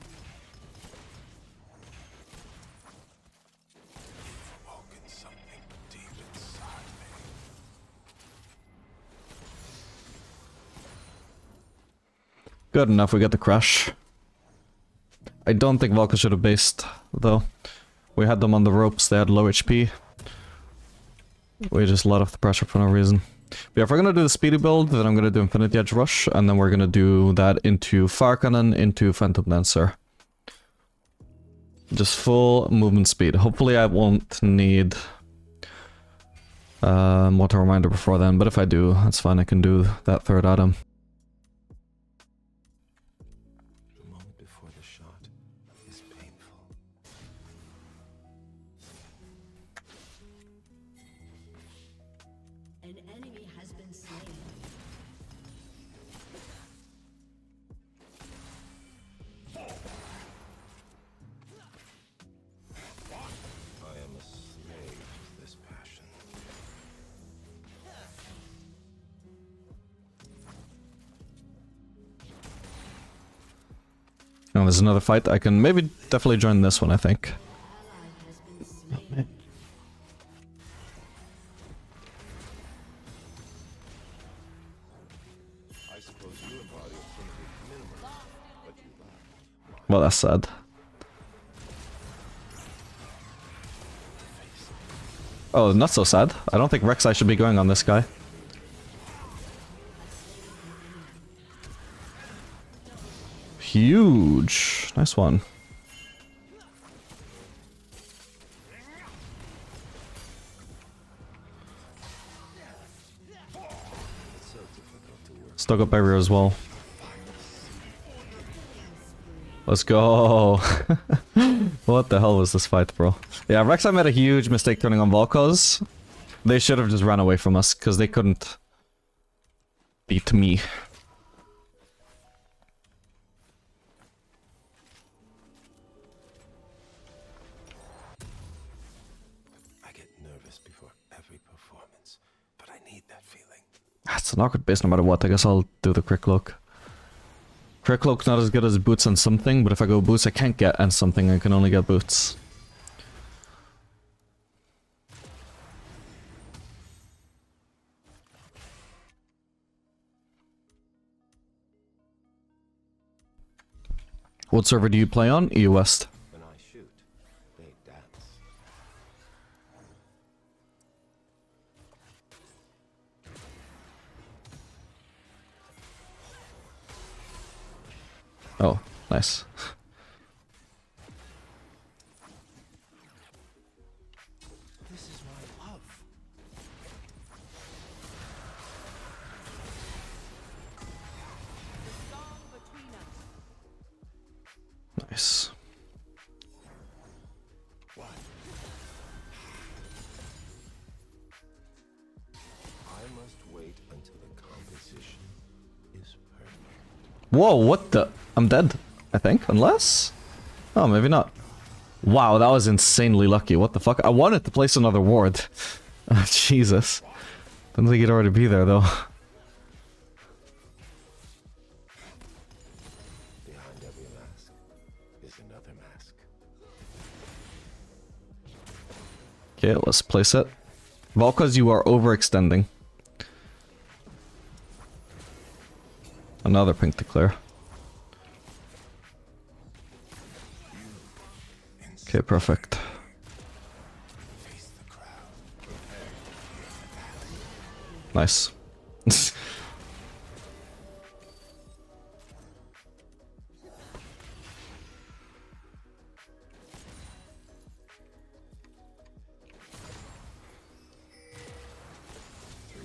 You've woken something deep inside me. Good enough, we get the crash. I don't think Valka should have based, though. We had them on the ropes, they had low HP. We just let off the pressure for no reason. But yeah, if we're gonna do the speedy build, then I'm gonna do Infinity Edge Rush, and then we're gonna do that into Fire Cannon, into Phantom Dancer. Just full movement speed. Hopefully I won't need Water Reminder before then, but if I do, that's fine, I can do that third item. The moment before the shot is painful. An enemy has been slain. Oh, there's another fight. I can maybe definitely join this one, I think. I suppose you embody a primitive minimum, but you laugh. Well, that's sad. Oh, not so sad. I don't think Rek'Sai should be going on this guy. Huge. Nice one. Stuck up barrier as well. Let's go. What the hell was this fight, bro? Yeah, Rek'Sai made a huge mistake turning on Volkos. They should have just ran away from us, because they couldn't beat me. I get nervous before every performance, but I need that feeling. It's an awkward base no matter what. I guess I'll do the Crit Cloak. Crit Cloak's not as good as Boots and Something, but if I go Boots I can't get and Something, I can only get Boots. What server do you play on? EU West. When I shoot, they dance. Oh, nice. This is my love. Nice. What? I must wait until the composition is perfect. Whoa, what the? I'm dead, I think, unless? Oh, maybe not. Wow, that was insanely lucky. What the fuck? I wanted to place another ward. Jesus. Didn't think he'd already be there, though. Behind every mask is another mask. Okay, let's place it. Volkos, you are overextending. Another pink to clear. Okay, perfect. Face the crowd. Nice. 3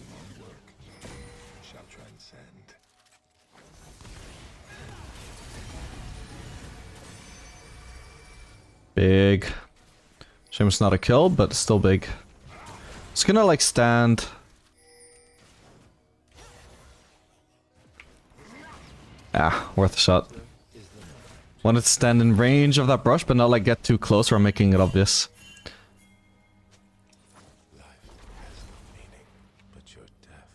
more work shall transcend. Big. Shame it's not a kill, but still big. It's gonna like stand. Ah, worth a shot. Wanted to stand in range of that brush, but not like get too close or I'm making it obvious. Life has no meaning, but your death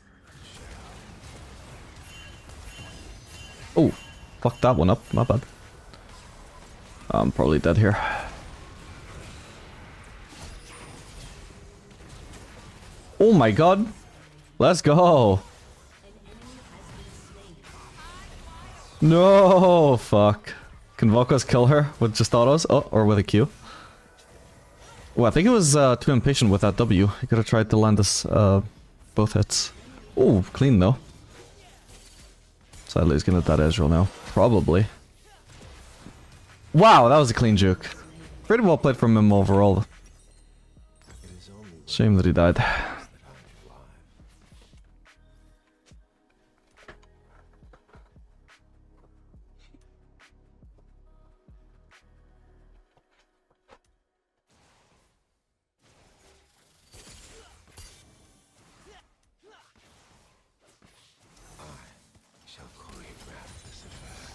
shall. Oh, fucked that one up. My bad. I'm probably dead here. Oh my god. Let's go. No, fuck. Can Volkos kill her with just autos? Oh, or with a Q? Well, I think it was too impatient with that W. He could have tried to land us both hits. Oh, clean though. Sadly, he's gonna die Ezreal now. Probably. Wow, that was a clean juke. Pretty well played from him overall. It is only Shame that he died. that I'm alive. I shall choreograph this affair.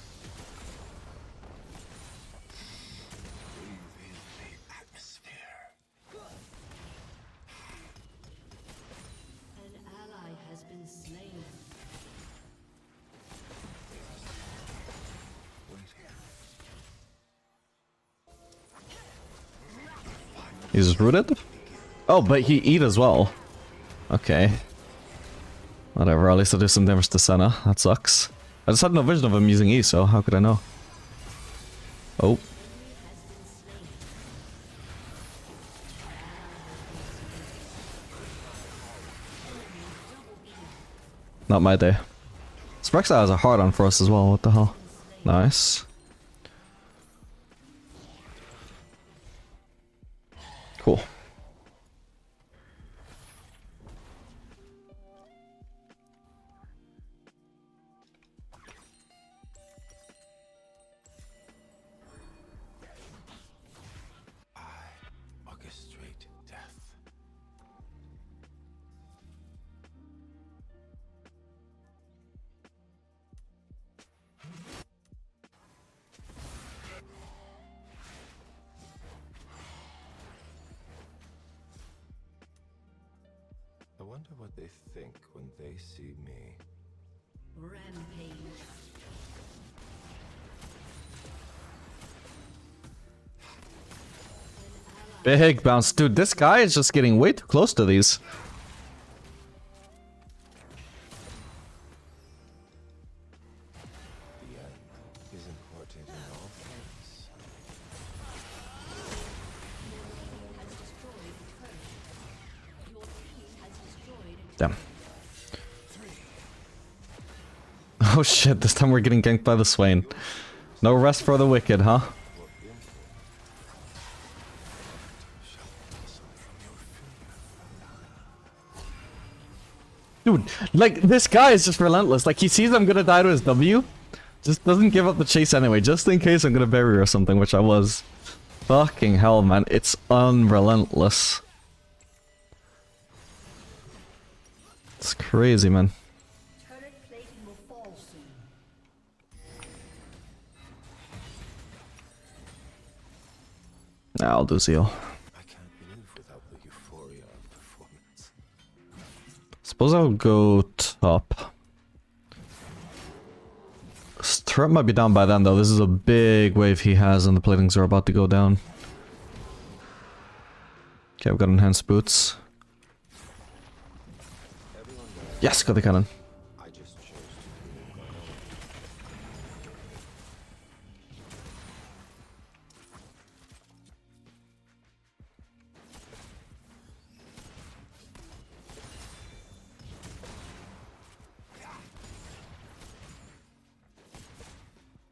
Breathe in the atmosphere. He's rooted? Oh, but he eat as well. Okay. Whatever, at least I do some damage to Senna. That sucks. I just had no vision of him using E, so how could I know? Oh. Not my day. Sprexa has a hard on for us as well, what the hell? Nice. Cool. Orchestrate death. I wonder what they think when they see me. Rampage. Big bounce. Dude, this guy is just getting way too close to these. The end is important in all things. Damn. Oh shit, this time we're getting ganked by the Swain. No rest for the wicked, huh? Dude, like, this guy is just relentless. Like, he sees I'm gonna die to his W, just doesn't give up the chase anyway, just in case I'm gonna bury or something, which I was. Fucking hell, man. It's unrelentless. It's crazy, man. Turret plating will fall soon. Nah, I'll do Zeal. I can't live without the euphoria of performance. Suppose I'll go top. This turret might be down by then, though. This is a big wave he has, and the platings are about to go down. Okay, I've got enhanced boots. Yes, got the cannon. I just chose to do my own.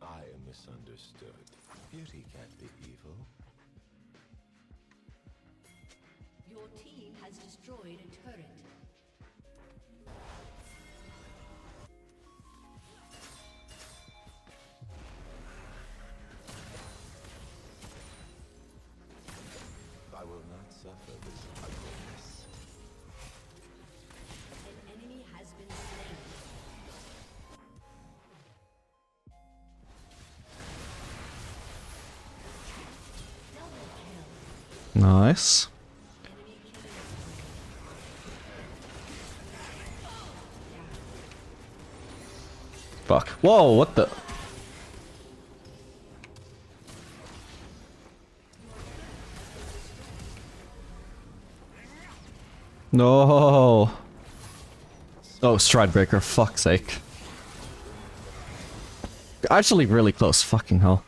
I am misunderstood. Beauty can't be evil. Your team has destroyed a turret. I will not suffer this ugliness. An enemy has been slain. Nice. Fuck. Whoa, what the? No. Oh, Stride Breaker, fuck's sake. Actually really close, fucking hell.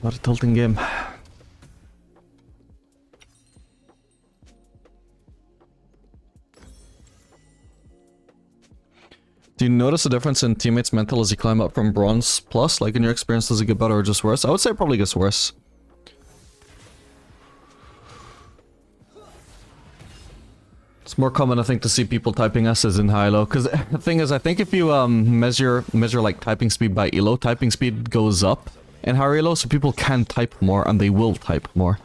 What a tilting game. Do you notice a difference in teammates' mental as you climb up from Bronze Plus? Like, in your experience, does it get better or just worse? I would say it probably gets worse. It's more common, I think, to see people typing S's in high-low. Because the thing is, I think if you measure like typing speed by Elo, typing speed goes up in higher Elo, so people can type more and they will type more.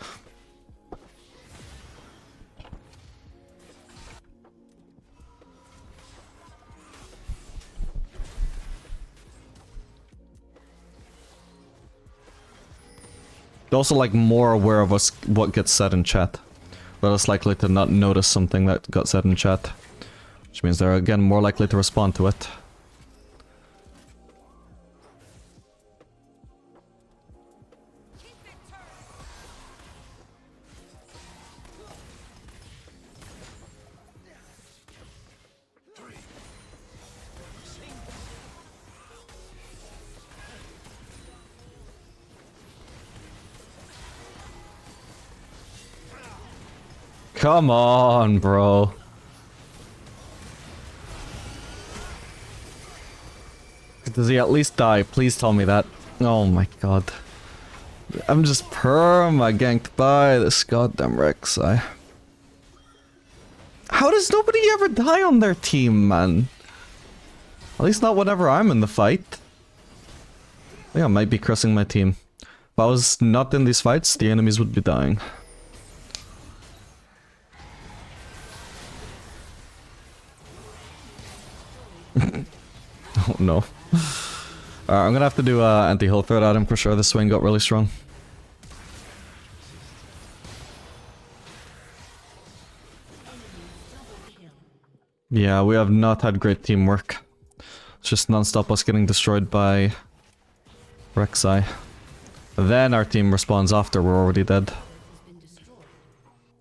They're also like more aware of what gets said in chat. They're less likely to not notice something that got said in chat. Which means they're again more likely to respond to it. Come on, bro. Does he at least die? Please tell me that. Oh my god. I'm just perma-ganked by this goddamn Rek'Sai. How does nobody ever die on their team, man? At least not whenever I'm in the fight. I think I might be cursing my team. If I was not in these fights, the enemies would be dying. Oh no. Alright, I'm gonna have to do anti-heal threat at him for sure. This swing got really strong. Yeah, we have not had great teamwork. It's just non-stop us getting destroyed by Rek'Sai. Then our team responds after we're already dead.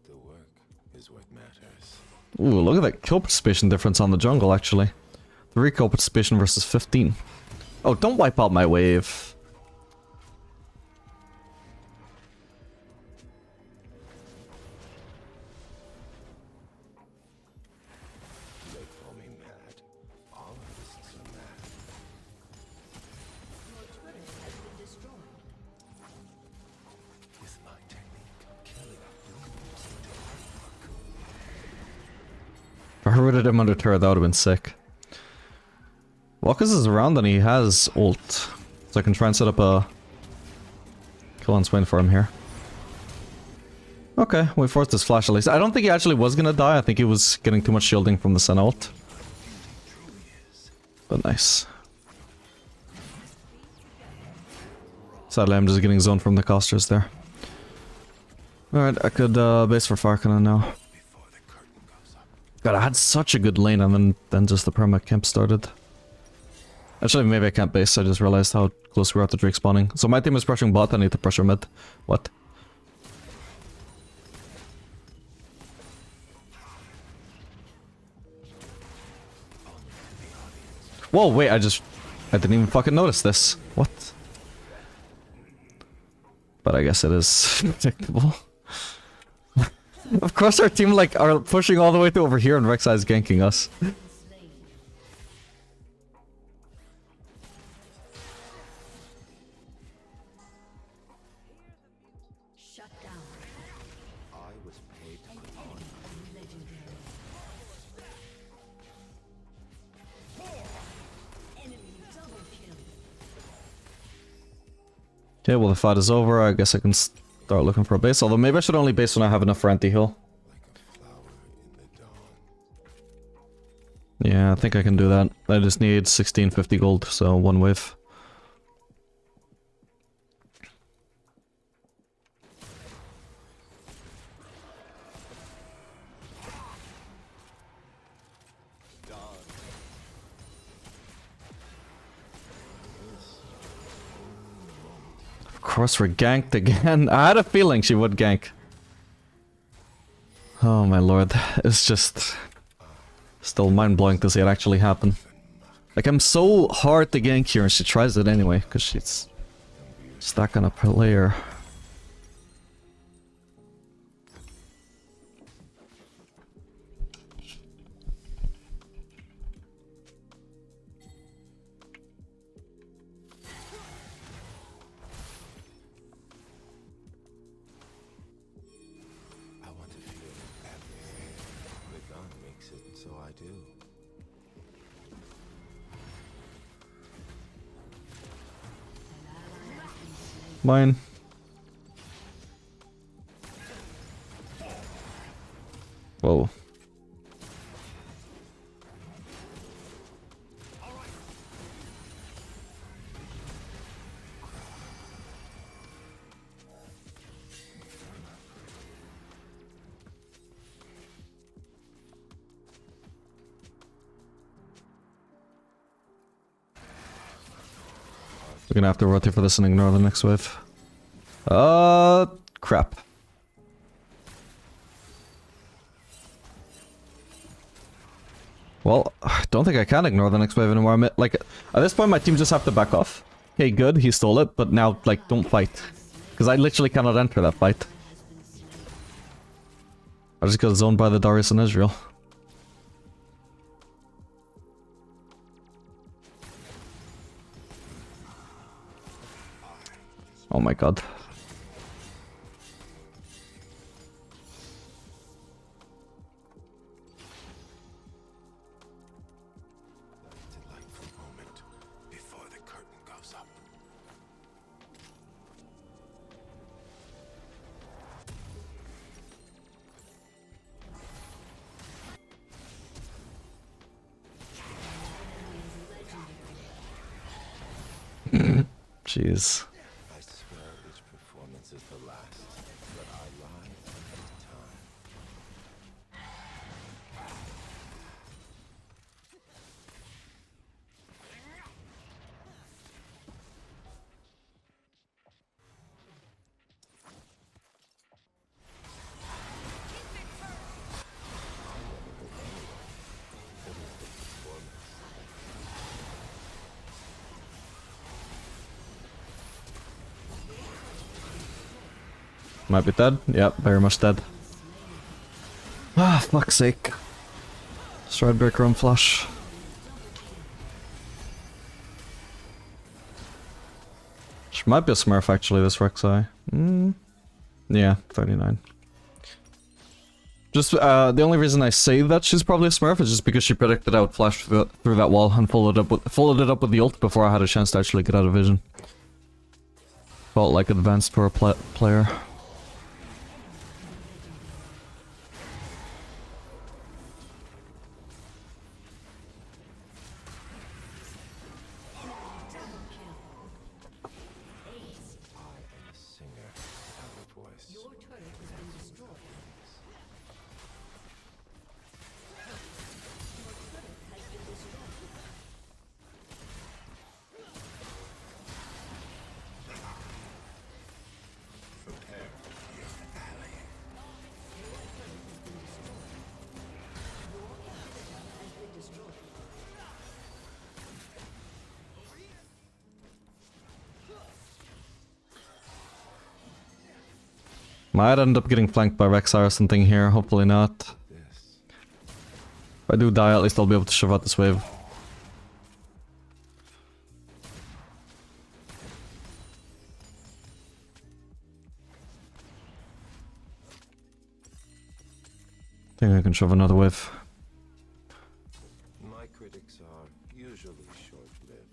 The work is what matters. Ooh, look at that kill participation difference on the jungle, actually. 3 kill participation versus 15. Oh, don't wipe out my wave. They call me mad. All artists are mad. With my technique, killing blooms into artwork. If I rooted him under turret, that would have been sick. Walkers is around and he has ult. So I can try and set up a kill on Swain for him here. Okay, we forced his flash at least. I don't think he actually was gonna die. I think he was getting too much shielding from the Senna ult. But nice. Sadly, I'm just getting zoned from the casters there. Alright, I could base for Farcanon now. God, I had such a good lane and then just the perma camp started. Actually, maybe I can't base, I just realized how close we are to Drake spawning. So my team is pressuring bot, I need to pressure mid. What? Whoa, wait, I didn't even fucking notice this. What? But I guess it is predictable. Of course our team, like, are pushing all the way to over here and Rek'Sai is ganking us. Shut down. I was paid to put on Legendary. Enemy double kill. Okay, well the fight is over, I guess I can start looking for a base. Although maybe I should only base when I have enough for anti-heal. like a flower in the dawn. Yeah, I think I can do that. I just need 1650 gold, so 1 wave. Of course we're ganked again. I had a feeling she would gank. Oh my lord, it's just still mind-blowing to see it actually happen. Like, I'm so hard to gank here and she tries it anyway, because she's just that kind of player. I want to feel everything. The gun makes it, so I do. Mine. Whoa. We're gonna have to rotate for this and ignore the next wave. Crap. Well, I don't think I can ignore the next wave anymore. Like, at this point my team just have to back off. Okay, good, he stole it, but now, like, don't fight. Because I literally cannot enter that fight. I just got zoned by the Darius and Israel. Oh my god. Delightful moment before the curtain goes up. Jeez. I swear each performance is the last, but I lie every time. Might be dead. Yep, very much dead. Ah, fuck's sake. Stridebreaker on flash. She might be a smurf actually, this Rek'Sai. Yeah, 39. Just, the only reason I say that she's probably a smurf is just because she predicted out flash through that wall and followed it up with the ult before I had a chance to actually get out of vision. Felt like advanced for a player. Your turret has been destroyed. Your turret has been destroyed. Might end up getting flanked by Rek'Sai or something here, hopefully not. If I do die, at least I'll be able to shove out this wave. I think I can shove another wave. My critics are usually short-lived.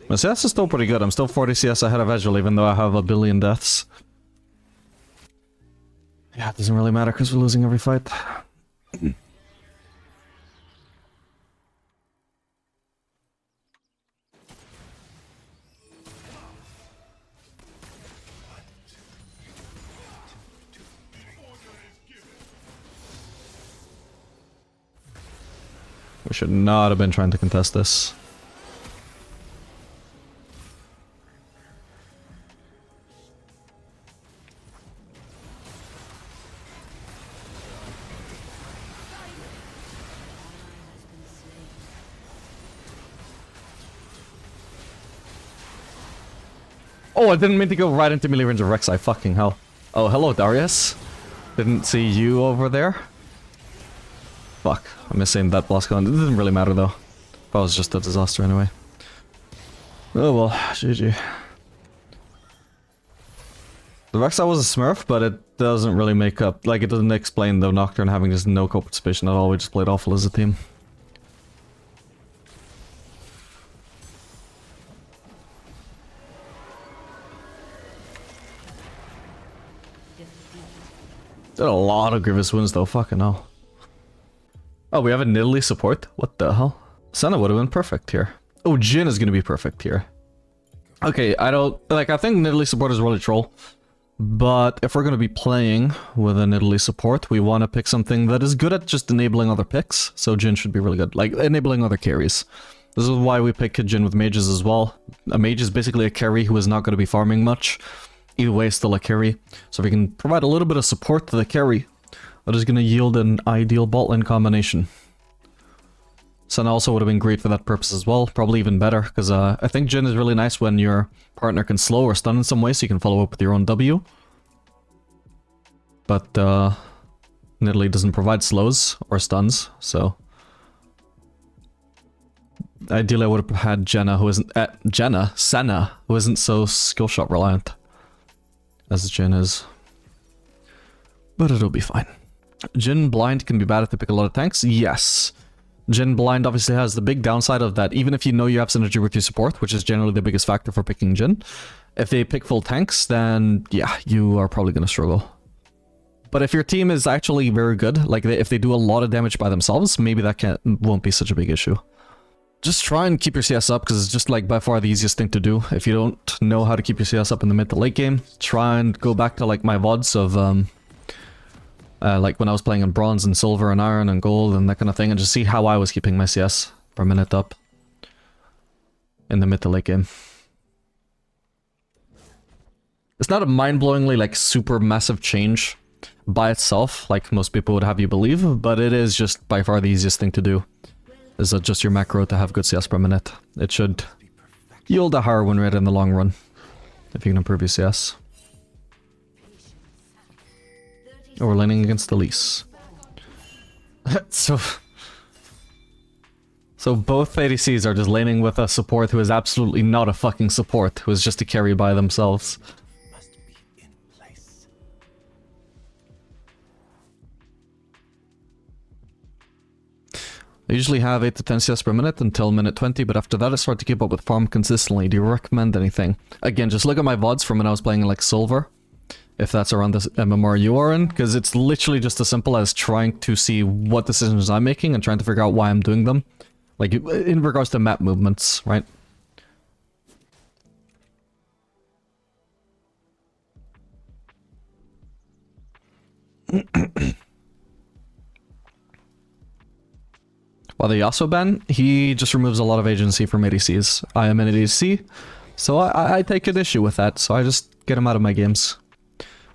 My CS is still pretty good. I'm still 40 CS ahead of Egil, even though I have a billion deaths. Yeah, it doesn't really matter because we're losing every fight. We should not have been trying to contest this. Oh, I didn't mean to go right into melee range of Rek'Sai, fucking hell. Oh, hello, Darius. Didn't see you over there. Fuck, I'm missing that blast gun. It doesn't really matter though. That was just a disaster anyway. Oh well, GG. The Rek'Sai was a smurf, but it doesn't really make up, like it doesn't explain the Nocturne having just no co-participation at all. We just played awful as a team. Did a lot of Grievous wins though, fucking hell. Oh, we have a Nidalee support? What the hell? Senna would have been perfect here. Oh, Jhin is gonna be perfect here. Okay, I don't... Like, I think Nidalee support is really troll. But if we're gonna be playing with a Nidalee support, we want to pick something that is good at just enabling other picks. So Jhin should be really good. Like, enabling other carries. This is why we pick Jhin with mages as well. A mage is basically a carry who is not going to be farming much. either way, still a carry. So if we can provide a little bit of support to the carry, that is going to yield an ideal bot lane combination. Sun also would have been great for that purpose as well, probably even better, because I think Jhin is really nice when your partner can slow or stun in some way, so you can follow up with your own W. But Nidalee doesn't provide slows or stuns, so ideally I would have had Senna, who isn't so skill shot reliant as Jhin is. But it'll be fine. Jhin blind can be bad if they pick a lot of tanks, yes. Jhin blind obviously has the big downside of that, even if you know you have synergy with your support, which is generally the biggest factor for picking Jhin, if they pick full tanks, then yeah, you are probably going to struggle. But if your team is actually very good, like if they do a lot of damage by themselves, maybe that won't be such a big issue. Just try and keep your CS up, because it's just like by far the easiest thing to do. If you don't know how to keep your CS up in the mid to late game, try and go back to like my VODs of like when I was playing in bronze and silver and iron and gold and that kind of thing, and just see how I was keeping my CS per minute up in the mid to late game. It's not a mind-blowingly like super massive change by itself, like most people would have you believe, but it is just by far the easiest thing to do. Is adjust your macro to have good CS per minute. It should yield a higher win rate in the long run if you can improve your CS. Oh, we're laning against Elos. So both ADCs are just laning with a support who is absolutely not a fucking support, who is just a carry by themselves. Must be in place. I usually have 8 to 10 CS per minute until minute 20, but after that I start to keep up with farm consistently. Do you recommend anything? Again, just look at my VODs from when I was playing like silver, if that's around the MMR you are in, because it's literally just as simple as trying to see what decisions I'm making and trying to figure out why I'm doing them. Like, in regards to map movements, right? While the Yasuo ban, he just removes a lot of agency from ADCs. I am an ADC, so I take an issue with that, so I just get him out of my games.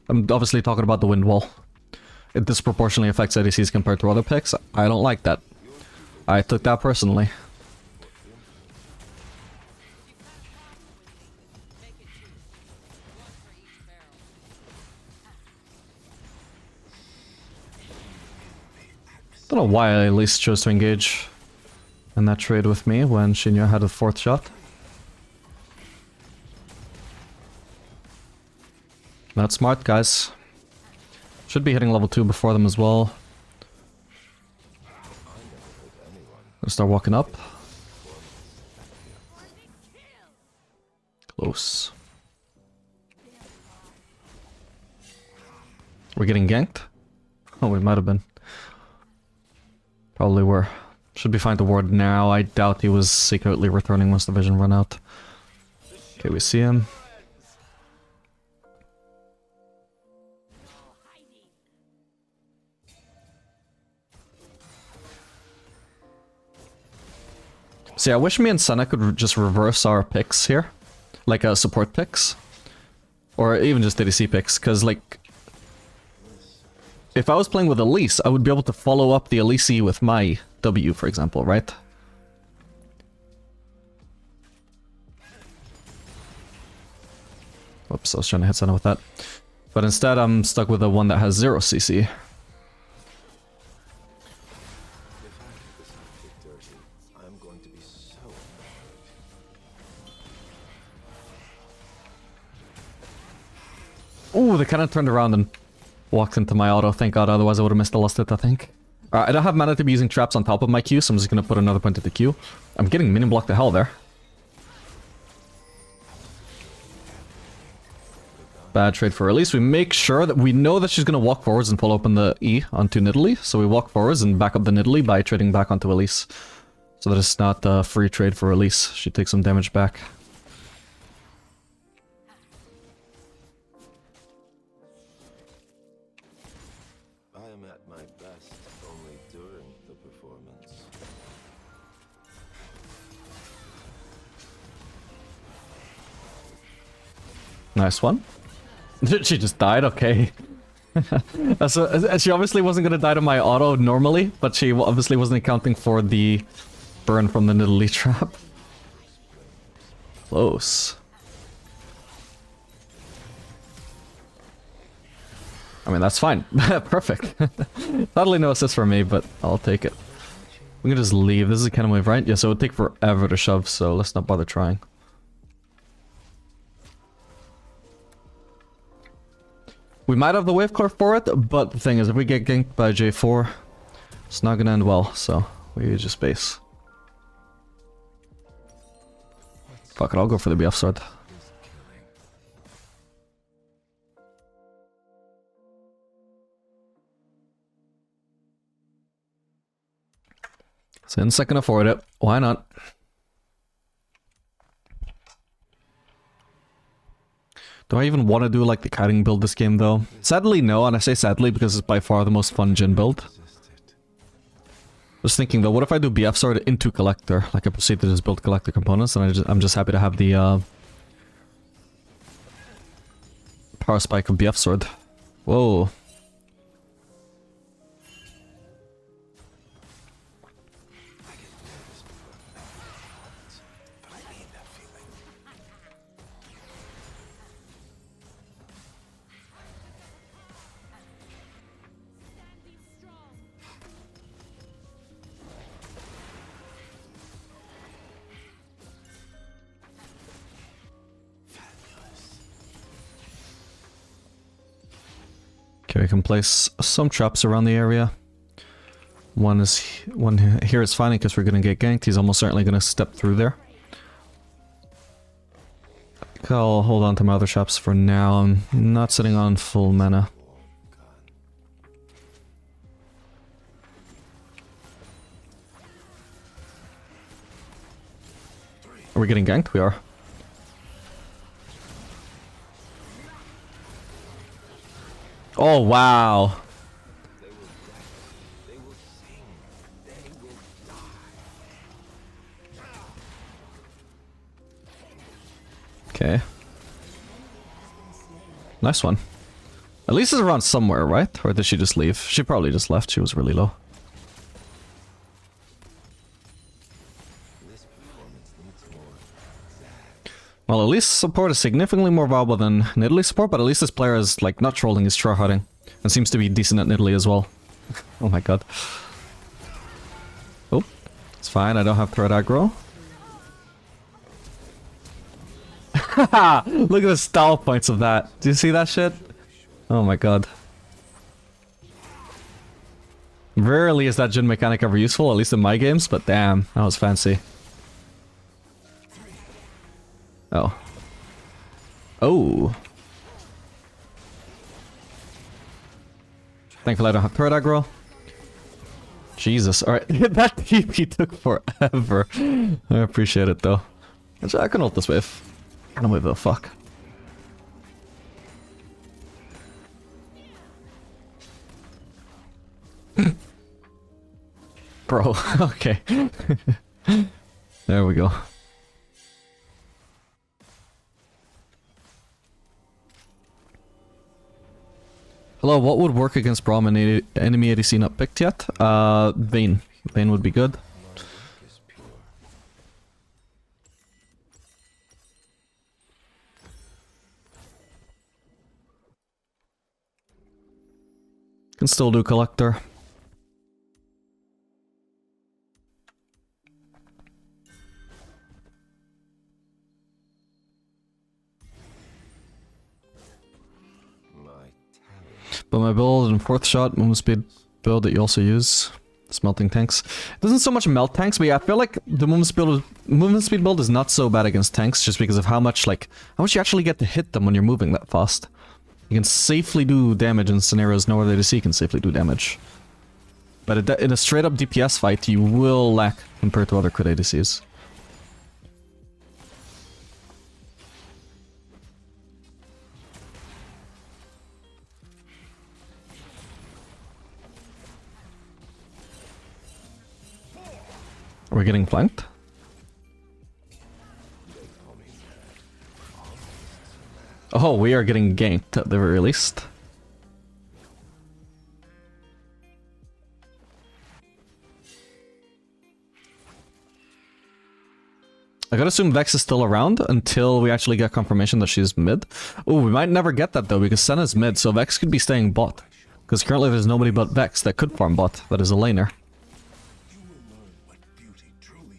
I'm obviously talking about the wind wall. It disproportionately affects ADCs compared to other picks. I don't like that. I took that personally. Don't know why I at least chose to engage in that trade with me when she knew I had a 4th shot. Not smart, guys. Should be hitting level 2 before them as well. Gonna start walking up. Close. We're getting ganked? Oh, we might have been. Probably were. Should be fine to ward now. I doubt he was secretly returning once the vision run out. Okay, we see him. See, I wish me and Senna could just reverse our picks here. Like support picks. Or even just ADC picks, because like... if I was playing with Elise, I would be able to follow up the Elise with my W, for example, right? Whoops, I was trying to hit Senna with that. But instead, I'm stuck with the one that has 0 CC. Ooh, they kind of turned around and walked into my auto. Thank god, otherwise I would have missed the last hit, I think. Alright, I don't have mana to be using traps on top of my Q, so I'm just going to put another point at the Q. I'm getting minion block to hell there. Bad trade for Elise. We make sure that we know that she's going to walk forwards and pull open the E onto Nidalee. So we walk forwards and back up the Nidalee by trading back onto Elise. So that it's not a free trade for Elise. She takes some damage back. Nice one. She just died? Okay. So, she obviously wasn't gonna die to my auto normally, but she obviously wasn't accounting for the burn from the Nidalee trap. Close. I mean, that's fine. Perfect. Totally no assist for me, but I'll take it. We can just leave. This is a kind of wave, right? Yeah, so it would take forever to shove, so let's not bother trying. We might have the wave core for it, but the thing is, if we get ganked by J4, it's not gonna end well, so we just base. Fuck it, I'll go for the BF sword. Since I can afford it, why not? Do I even want to do like the kiting build this game though? Sadly no, and I say sadly because it's by far the most fun Jhin build. Just thinking though, what if I do BF sword into collector? Like I proceed to just build collector components and I'm just happy to have the power spike of BF sword. Whoa. Okay, we can place some traps around the area. One here is fine because we're gonna get ganked. He's almost certainly gonna step through there. I think I'll hold on to my other traps for now. I'm not sitting on full mana. Are we getting ganked? We are. Oh, wow. Okay. Nice one. At least it's around somewhere, right? Or did she just leave? She probably just left. She was really low. Well, at least support is significantly more valuable than Nidalee support, but at least this player is, like, not trolling, he's tryharding. And seems to be decent at Nidalee as well. Oh my god. Oh, it's fine, I don't have threat aggro. Look at the stall points of that. Do you see that shit? Oh my god. Rarely is that Jhin mechanic ever useful, at least in my games, but damn, that was fancy. Oh. Oh. Thankfully I don't have threat aggro. Jesus, alright. That TP took forever. I appreciate it though. Actually, I can ult this wave. I don't wave the fuck. Bro, okay. There we go. Hello, what would work against Braum and enemy ADC not picked yet? Vayne. Vayne would be good. Can still do collector. But my build and fourth shot, movement speed build that you also use. Smelting tanks. It doesn't so much melt tanks, but yeah, I feel like the movement speed build is not so bad against tanks just because of how much you actually get to hit them when you're moving that fast. You can safely do damage in scenarios no other ADC can safely do damage. But in a straight up DPS fight, you will lack compared to other crit ADCs. Are we getting flanked? Oh, we are getting ganked at the very least. I gotta assume Vex is still around until we actually get confirmation that she's mid. Oh, we might never get that though, because Senna's mid, so Vex could be staying bot. Because currently there's nobody but Vex that could farm bot, that is a laner.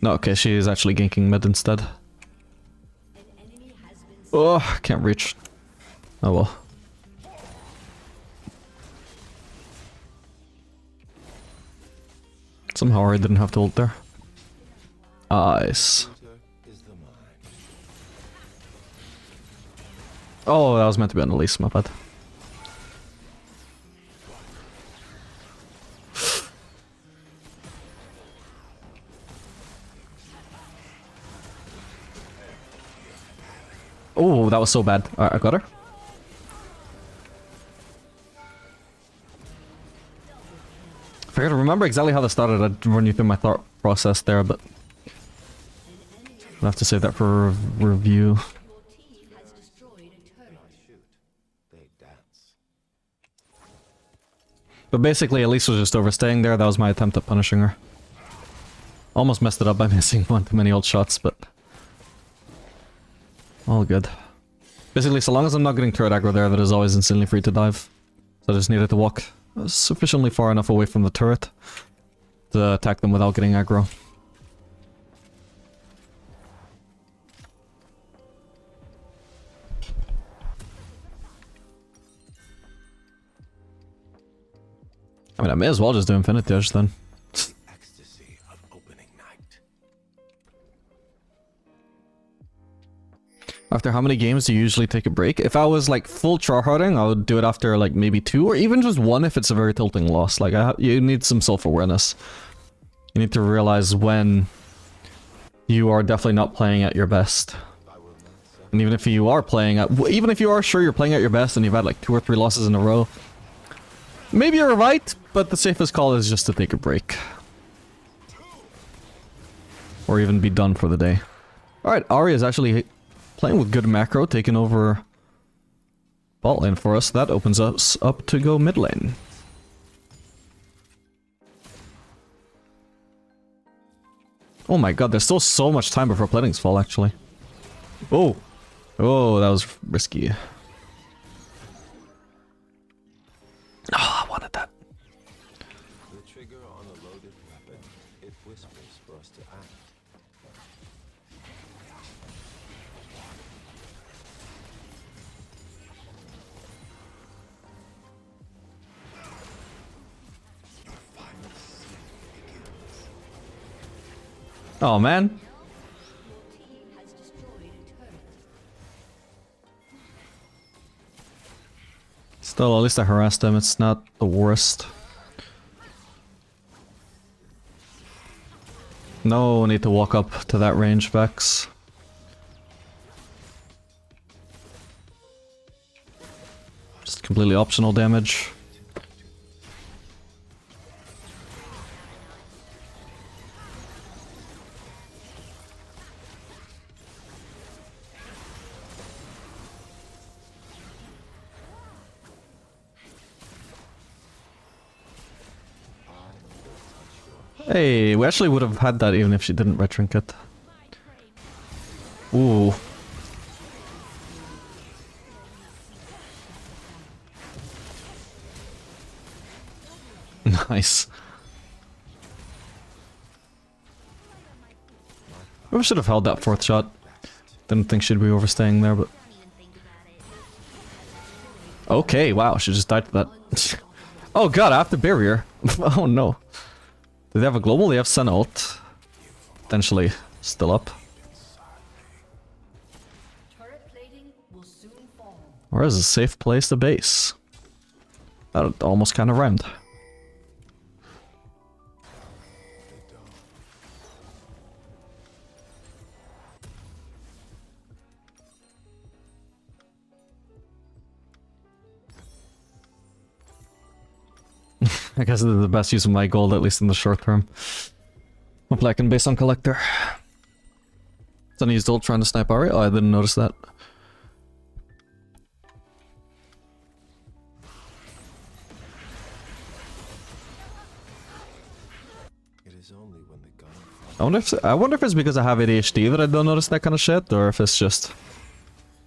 No, okay, she is actually ganking mid instead. Oh, can't reach. Oh well. Somehow I didn't have to ult there. Nice. Oh, that was meant to be on the least, my bad. Oh, that was so bad. Alright, I got her. If I gotta remember exactly how this started, I'd run you through my thought process there, but I'll have to save that for review. But basically, Elise was just overstaying there. That was my attempt at punishing her. Almost messed it up by missing one too many old shots, but all good. Basically, so long as I'm not getting turret aggro there, that is always instantly free to dive. So I just needed to walk sufficiently far enough away from the turret to attack them without getting aggro. I mean, I may as well just do Infinity Edge then. Ecstasy of opening night. After how many games do you usually take a break? If I was like full tryharding, I would do it after like maybe 2 or even just 1 if it's a very tilting loss. Like you need some self-awareness. You need to realize when you are definitely not playing at your best. And even if you are playing at, even if you are sure you're playing at your best and you've had like 2 or 3 losses in a row, maybe you're right, but the safest call is just to take a break. Or even be done for the day. Alright, Ahri is actually playing with good macro, taking over bot lane for us. That opens us up to go mid lane. Oh my god, there's still so much time before plating's fall, actually. Oh! Oh, that was risky. Oh, I wanted that. The trigger on a loaded weapon, it whispers for us to act. Oh man. Still, at least I harassed them. It's not the worst. No need to walk up to that range, Vex. Just completely optional damage. Hey, we actually would have had that even if she didn't red trinket. Ooh. Nice. We should have held that 4th shot. Didn't think she'd be overstaying there, but... Okay, wow, she just died to that. Oh god, I have the barrier. Oh no. Do they have a global? They have Sun ult. Potentially still up. Where is a safe place to base? That almost kind of rhymed. I guess this is the best use of my gold, at least in the short term. Hopefully I can base on Collector. Sunny used ult trying to snipe Ahri? Oh, I didn't notice that. is only when the gun I wonder if it's because I have ADHD that I don't notice that kind of shit, or if it's just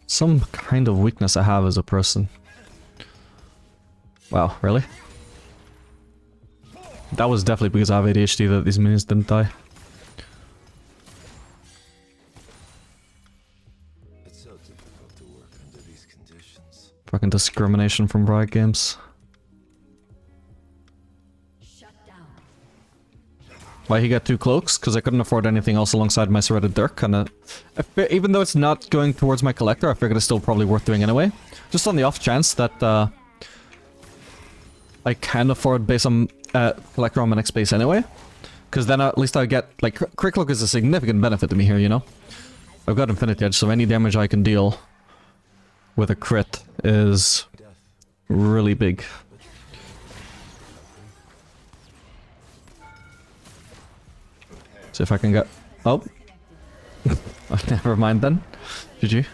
some kind of weakness I have as a person. Wow, really? That was definitely because I have ADHD that these minions didn't die. It's so difficult to work under these conditions. Fucking discrimination from Riot Games. Shut down. Why he got 2 cloaks? Because I couldn't afford anything else alongside my Serrated Dirk. Kinda, even though it's not going towards my collector, I figured it's still probably worth doing anyway. Just on the off chance that I can afford based on collector on my next base anyway. Because then at least I get, like, crit cloak is a significant benefit to me here, you know? I've got Infinity Edge, so any damage I can deal with a crit is really big. See if I can get... Oh. Never mind then. GG.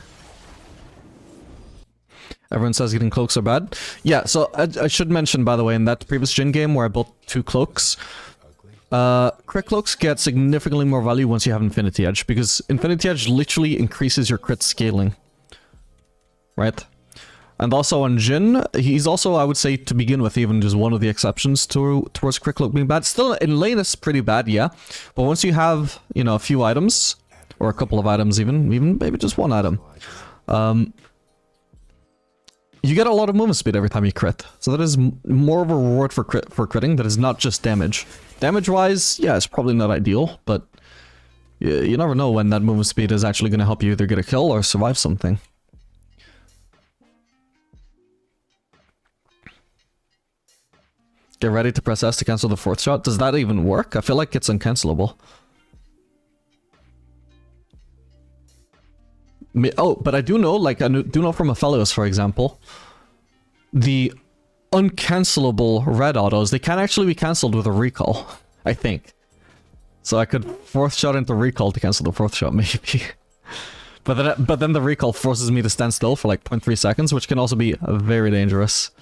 Everyone says getting cloaks are bad. Yeah, so I should mention, by the way, in that previous Jhin game where I bought 2 cloaks, crit cloaks get significantly more value once you have Infinity Edge, because Infinity Edge literally increases your crit scaling. Right? And also on Jhin, he's also, I would say, to begin with, even just one of the exceptions towards crit cloak being bad. Still, in lane it's pretty bad, yeah. But once you have, you know, a few items, or a couple of items even maybe just one item, you get a lot of movement speed every time you crit. So that is more of a reward for critting that is not just damage. Damage-wise, yeah, it's probably not ideal, but you never know when that movement speed is actually going to help you either get a kill or survive something. Get ready to press S to cancel the 4th shot. Does that even work? I feel like it's uncancelable. Oh, but I do know, like, I do know from Aphelios, for example, the uncancelable red autos, they can actually be cancelled with a recall, I think. So I could 4th shot into recall to cancel the 4th shot, maybe. But then the recall forces me to stand still for like 0.3 seconds, which can also be very dangerous.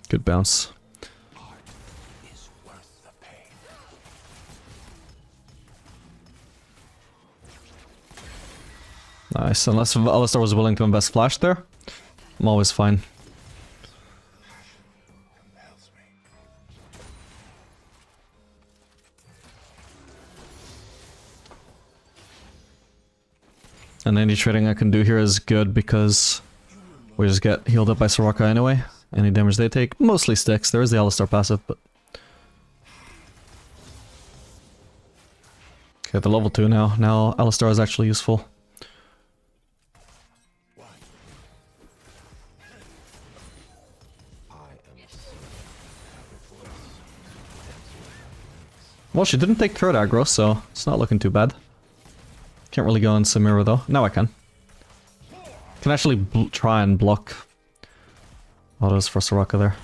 Good bounce. Nice, unless Alistar was willing to invest flash there, I'm always fine. And any trading I can do here is good because we just get healed up by Soraka anyway. Any damage they take mostly sticks. There is the Alistar passive, but... Okay, the level 2 now. Now Alistar is actually useful. Well, she didn't take turret aggro, so it's not looking too bad. Can't really go on Samira though. Now I can. Can actually try and block autos for Soraka there.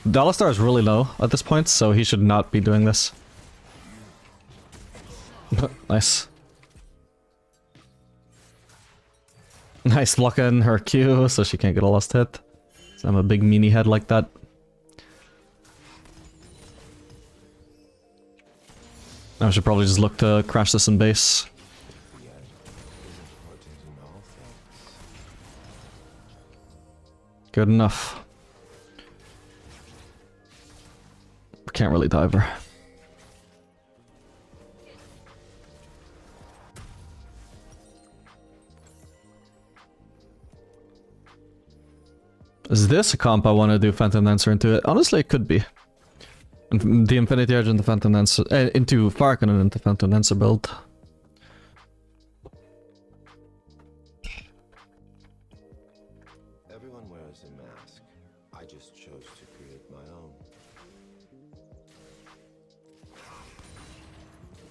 The Alistar is really low at this point, so he should not be doing this. Nice. Nice blocking her Q so she can't get a last hit. So I'm a big meanie head like that. I should probably just look to crash this in base. Good enough. Can't really dive her. Is this a comp I want to do Phantom Dancer into it? Honestly, it could be. The Infinity Edge and the Phantom Dancer into Farkin and into Phantom Dancer build. Everyone wears a mask. I just chose to create my own.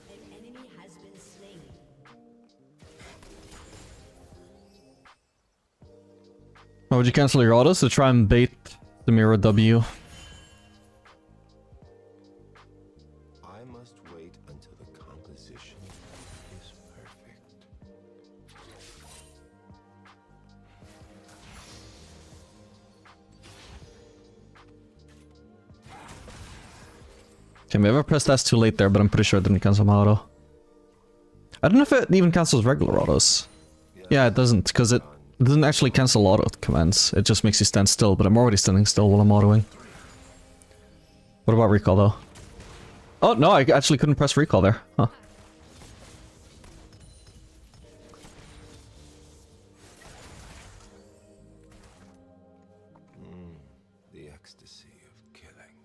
An enemy has been slain. Why would you cancel your autos to try and bait the mirror W? I I must wait until the composition is perfect. Okay, maybe I pressed S too late there, but I'm pretty sure it didn't cancel my auto. I don't know if it even cancels regular autos. Yeah, it doesn't, because it doesn't actually cancel auto commands. It just makes you stand still, but I'm already standing still while I'm autoing. What about recall, though? Oh, no, I actually couldn't press recall there. Huh. The ecstasy of killing.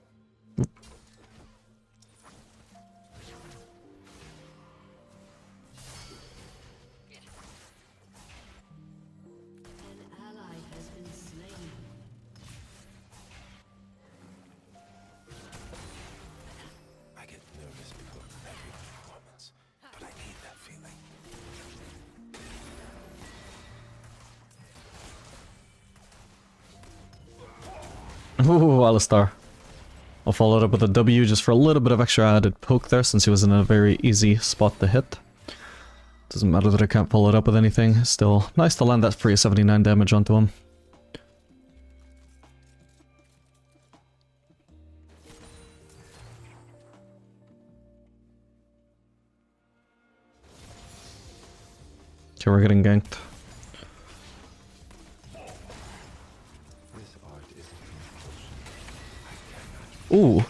An ally has been slain. I get nervous before every performance, but I need that feeling. Ooh, Alistar. I'll follow it up with a W just for a little bit of extra added poke there, since he was in a very easy spot to hit. Doesn't matter that I can't follow it up with anything. Still nice to land that free 79 damage onto him. Okay, we're getting ganked. This art is Ooh.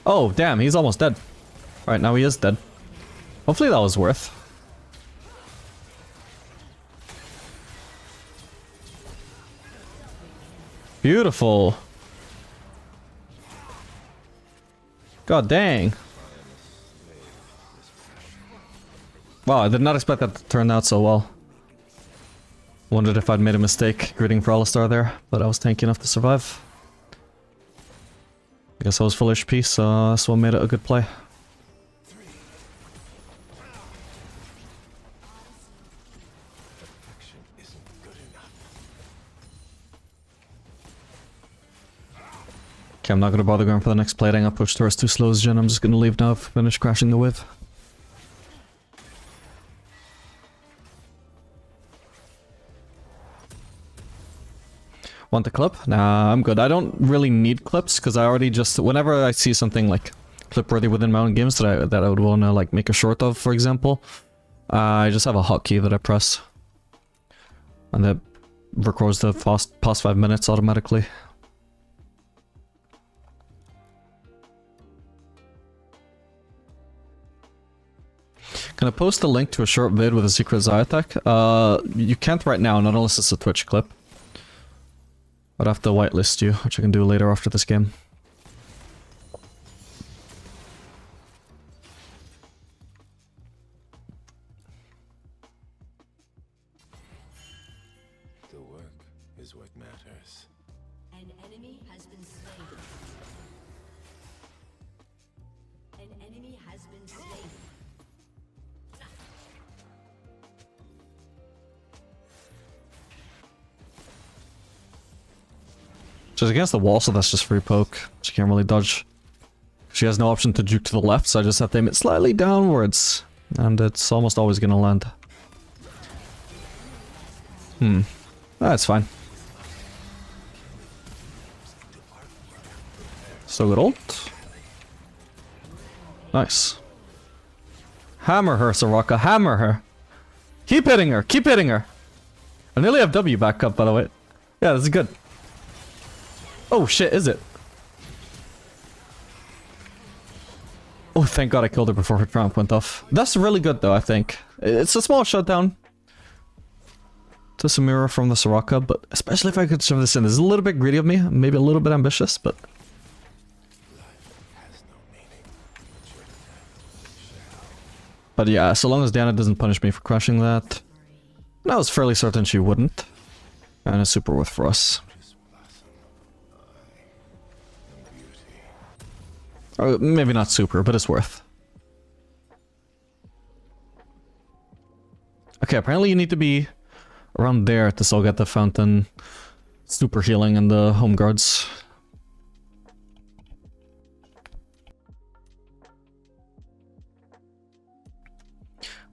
Oh, damn, he's almost dead. Alright, now he is dead. Hopefully that was worth. Beautiful. God dang. Wow, I did not expect that to turn out so well. Wondered if I'd made a mistake gridding for Alistar there, but I was tanky enough to survive. I guess I was full HP, so that's what made it a good play. perfection isn't good enough. Okay, I'm not gonna bother going for the next plating. I pushed towards too slow as Jhin. I'm just gonna leave now, finish crashing the wave. Want the clip? Nah, I'm good. I don't really need clips because I already just whenever I see something like clip worthy within my own games that I would want to like make a short of, for example, I just have a hotkey that I press, and that records the past 5 minutes automatically. Can I post a link to a short vid with a secret Zai attack? You can't right now, not unless it's a Twitch clip. I'd have to whitelist you, which I can do later after this game. The work is what matters. An enemy has been slain. An enemy has been slain. She's against the wall, so that's just free poke. She can't really dodge. She has no option to juke to the left, so I just have to aim it slightly downwards. And it's almost always gonna land. That's fine. So good ult. Nice. Hammer her, Soraka, hammer her. Keep hitting her, keep hitting her. I nearly have W back up, by the way. Yeah, this is good. Oh shit, is it? Oh, thank god I killed her before her trump went off. That's really good though, I think. It's a small shutdown to Samira from the Soraka, but especially if I could shove this in. This is a little bit greedy of me, maybe a little bit ambitious, but... But yeah, so long as Diana doesn't punish me for crushing that. And I was fairly certain she wouldn't. And it's super worth for us. Or maybe not super, but it's worth. Okay, apparently you need to be around there to still get the fountain super healing and the home guards.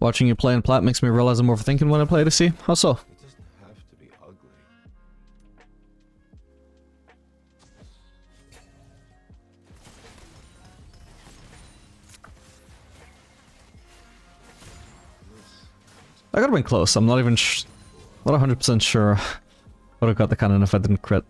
Watching you play in Plat makes me realize I'm overthinking when I play ADC. How so? It doesn't have to be ugly. I gotta been close. I'm not even not 100% sure would have got the cannon if I didn't crit.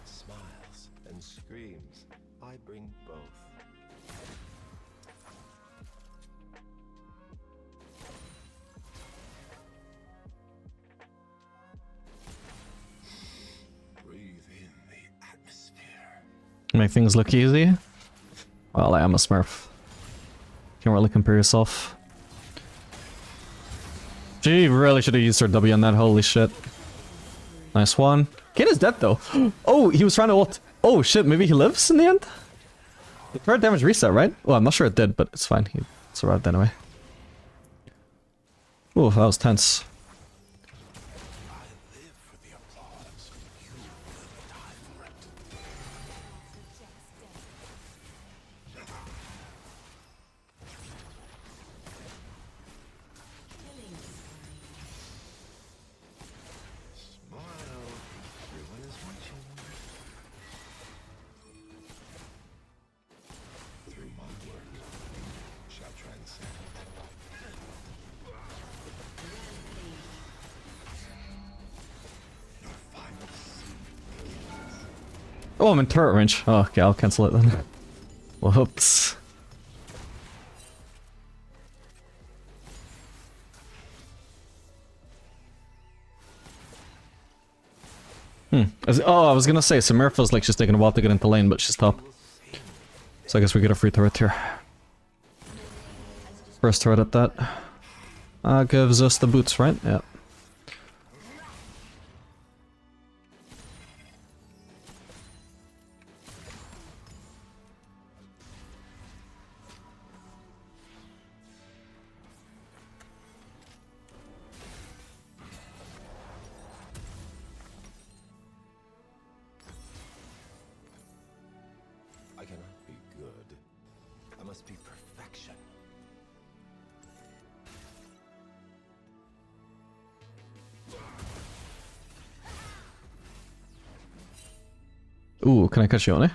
Smiles and screams. I bring both. Breathe in the atmosphere. Make things look easy. Well, I am a smurf. Can't really compare yourself. She really should have used her W on that, holy shit. Nice one. Kid is dead though. Oh, he was trying to ult. Oh shit, maybe he lives in the end? The threat damage reset, right? Well, I'm not sure it did, but it's fine. He survived anyway. Oh, that was tense. I live for the applause. You will die for it. Smile. Everyone is watching. Through my work, shall transcend. Your final scene. Oh, I'm in turret range. Oh, okay, I'll cancel it then. Whoops. Oh, I was gonna say, Samir feels like she's taking a while to get into lane, but she's top. So I guess we get a free turret here. First turret at that. Gives us the boots, right? Yeah. I cannot be good. I must be perfection. Ooh, can I catch Yone?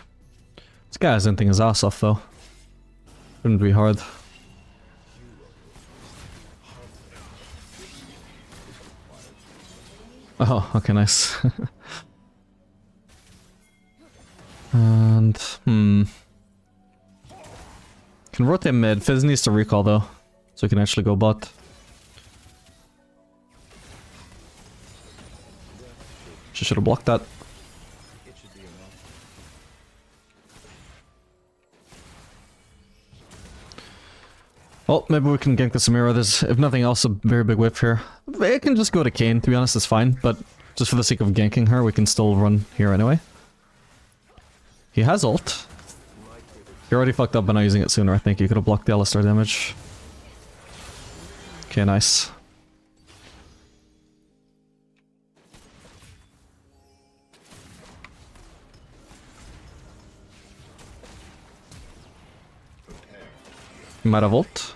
This guy isn't thinking his ass off though. Shouldn't be hard. Oh, okay, nice. And, Can rotate mid. Fizz needs to recall though, so he can actually go bot. She should have blocked that. It should be enough. Well, maybe we can gank the Samira. There's, if nothing else, a very big whip here. It can just go to Kayn, to be honest, it's fine. But just for the sake of ganking her, we can still run here anyway. He has ult. He already fucked up by not using it sooner, I think. He could have blocked the Alistar damage. Okay, nice. He might have ult.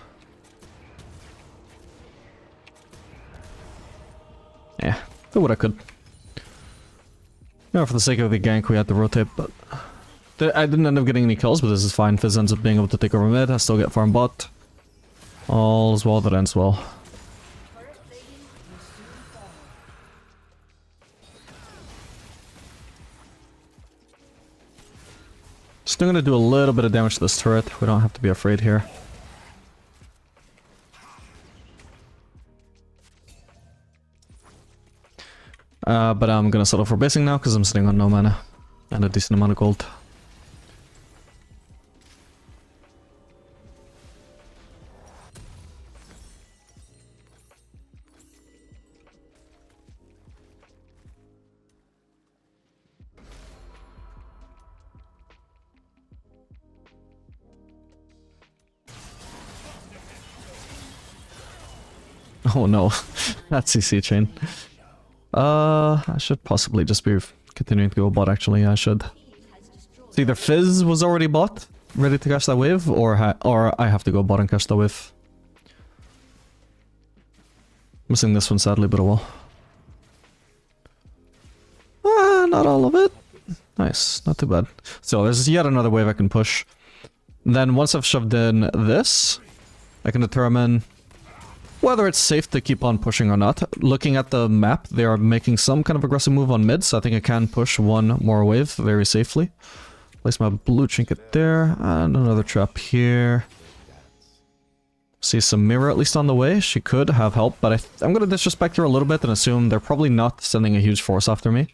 Yeah, do what I could. Yeah, for the sake of the gank, we had to rotate, but I didn't end up getting any kills, but this is fine. Fizz ends up being able to take over mid. I still get farm bot. All's well that ends well. Still gonna do a little bit of damage to this turret. We don't have to be afraid here. But I'm gonna settle for basing now because I'm sitting on no mana and a decent amount of gold. Oh no, that's CC chain. I should possibly just be continuing to go bot actually, I should. It's either Fizz was already bot, ready to catch that wave, or I have to go bot and catch that wave. Missing this one sadly, but oh well. Not all of it. Nice, not too bad. So there's yet another wave I can push. Then once I've shoved in this, I can determine whether it's safe to keep on pushing or not. Looking at the map, they are making some kind of aggressive move on mid, so I think I can push one more wave very safely. Place my blue trinket there, and another trap here. See some mirror at least on the way. She could have help, but I'm going to disrespect her a little bit and assume they're probably not sending a huge force after me.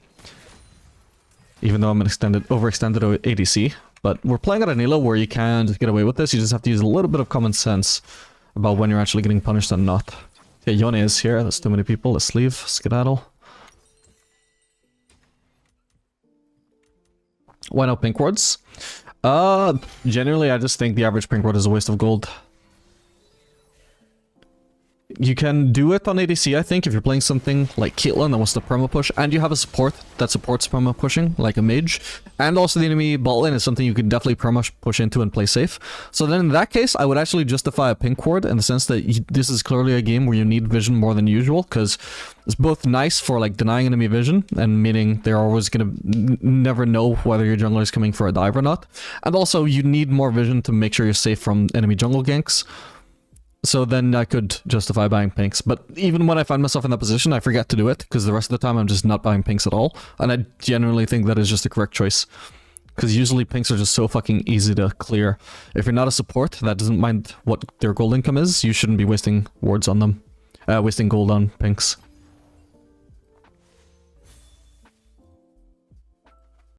Even though I'm an overextended ADC. But we're playing at an Elo where you can just get away with this. You just have to use a little bit of common sense about when you're actually getting punished and not. Okay, Yone is here. That's too many people. Let's leave. Skedaddle. Why no pink wards? Generally, I just think the average pink ward is a waste of gold. You can do it on ADC, I think, if you're playing something like Caitlyn that wants to perma push, and you have a support that supports perma pushing, like a mage, and also the enemy bot lane is something you can definitely perma push into and play safe. So then in that case, I would actually justify a pink ward in the sense that this is clearly a game where you need vision more than usual, because it's both nice for like denying enemy vision, and meaning they're always gonna never know whether your jungler is coming for a dive or not, and also you need more vision to make sure you're safe from enemy jungle ganks. So then I could justify buying pinks, but even when I find myself in that position, I forget to do it, because the rest of the time I'm just not buying pinks at all, and I generally think that is just the correct choice. Because usually pinks are just so fucking easy to clear. If you're not a support that doesn't mind what their gold income is, you shouldn't be wasting wards on them. Wasting gold on pinks.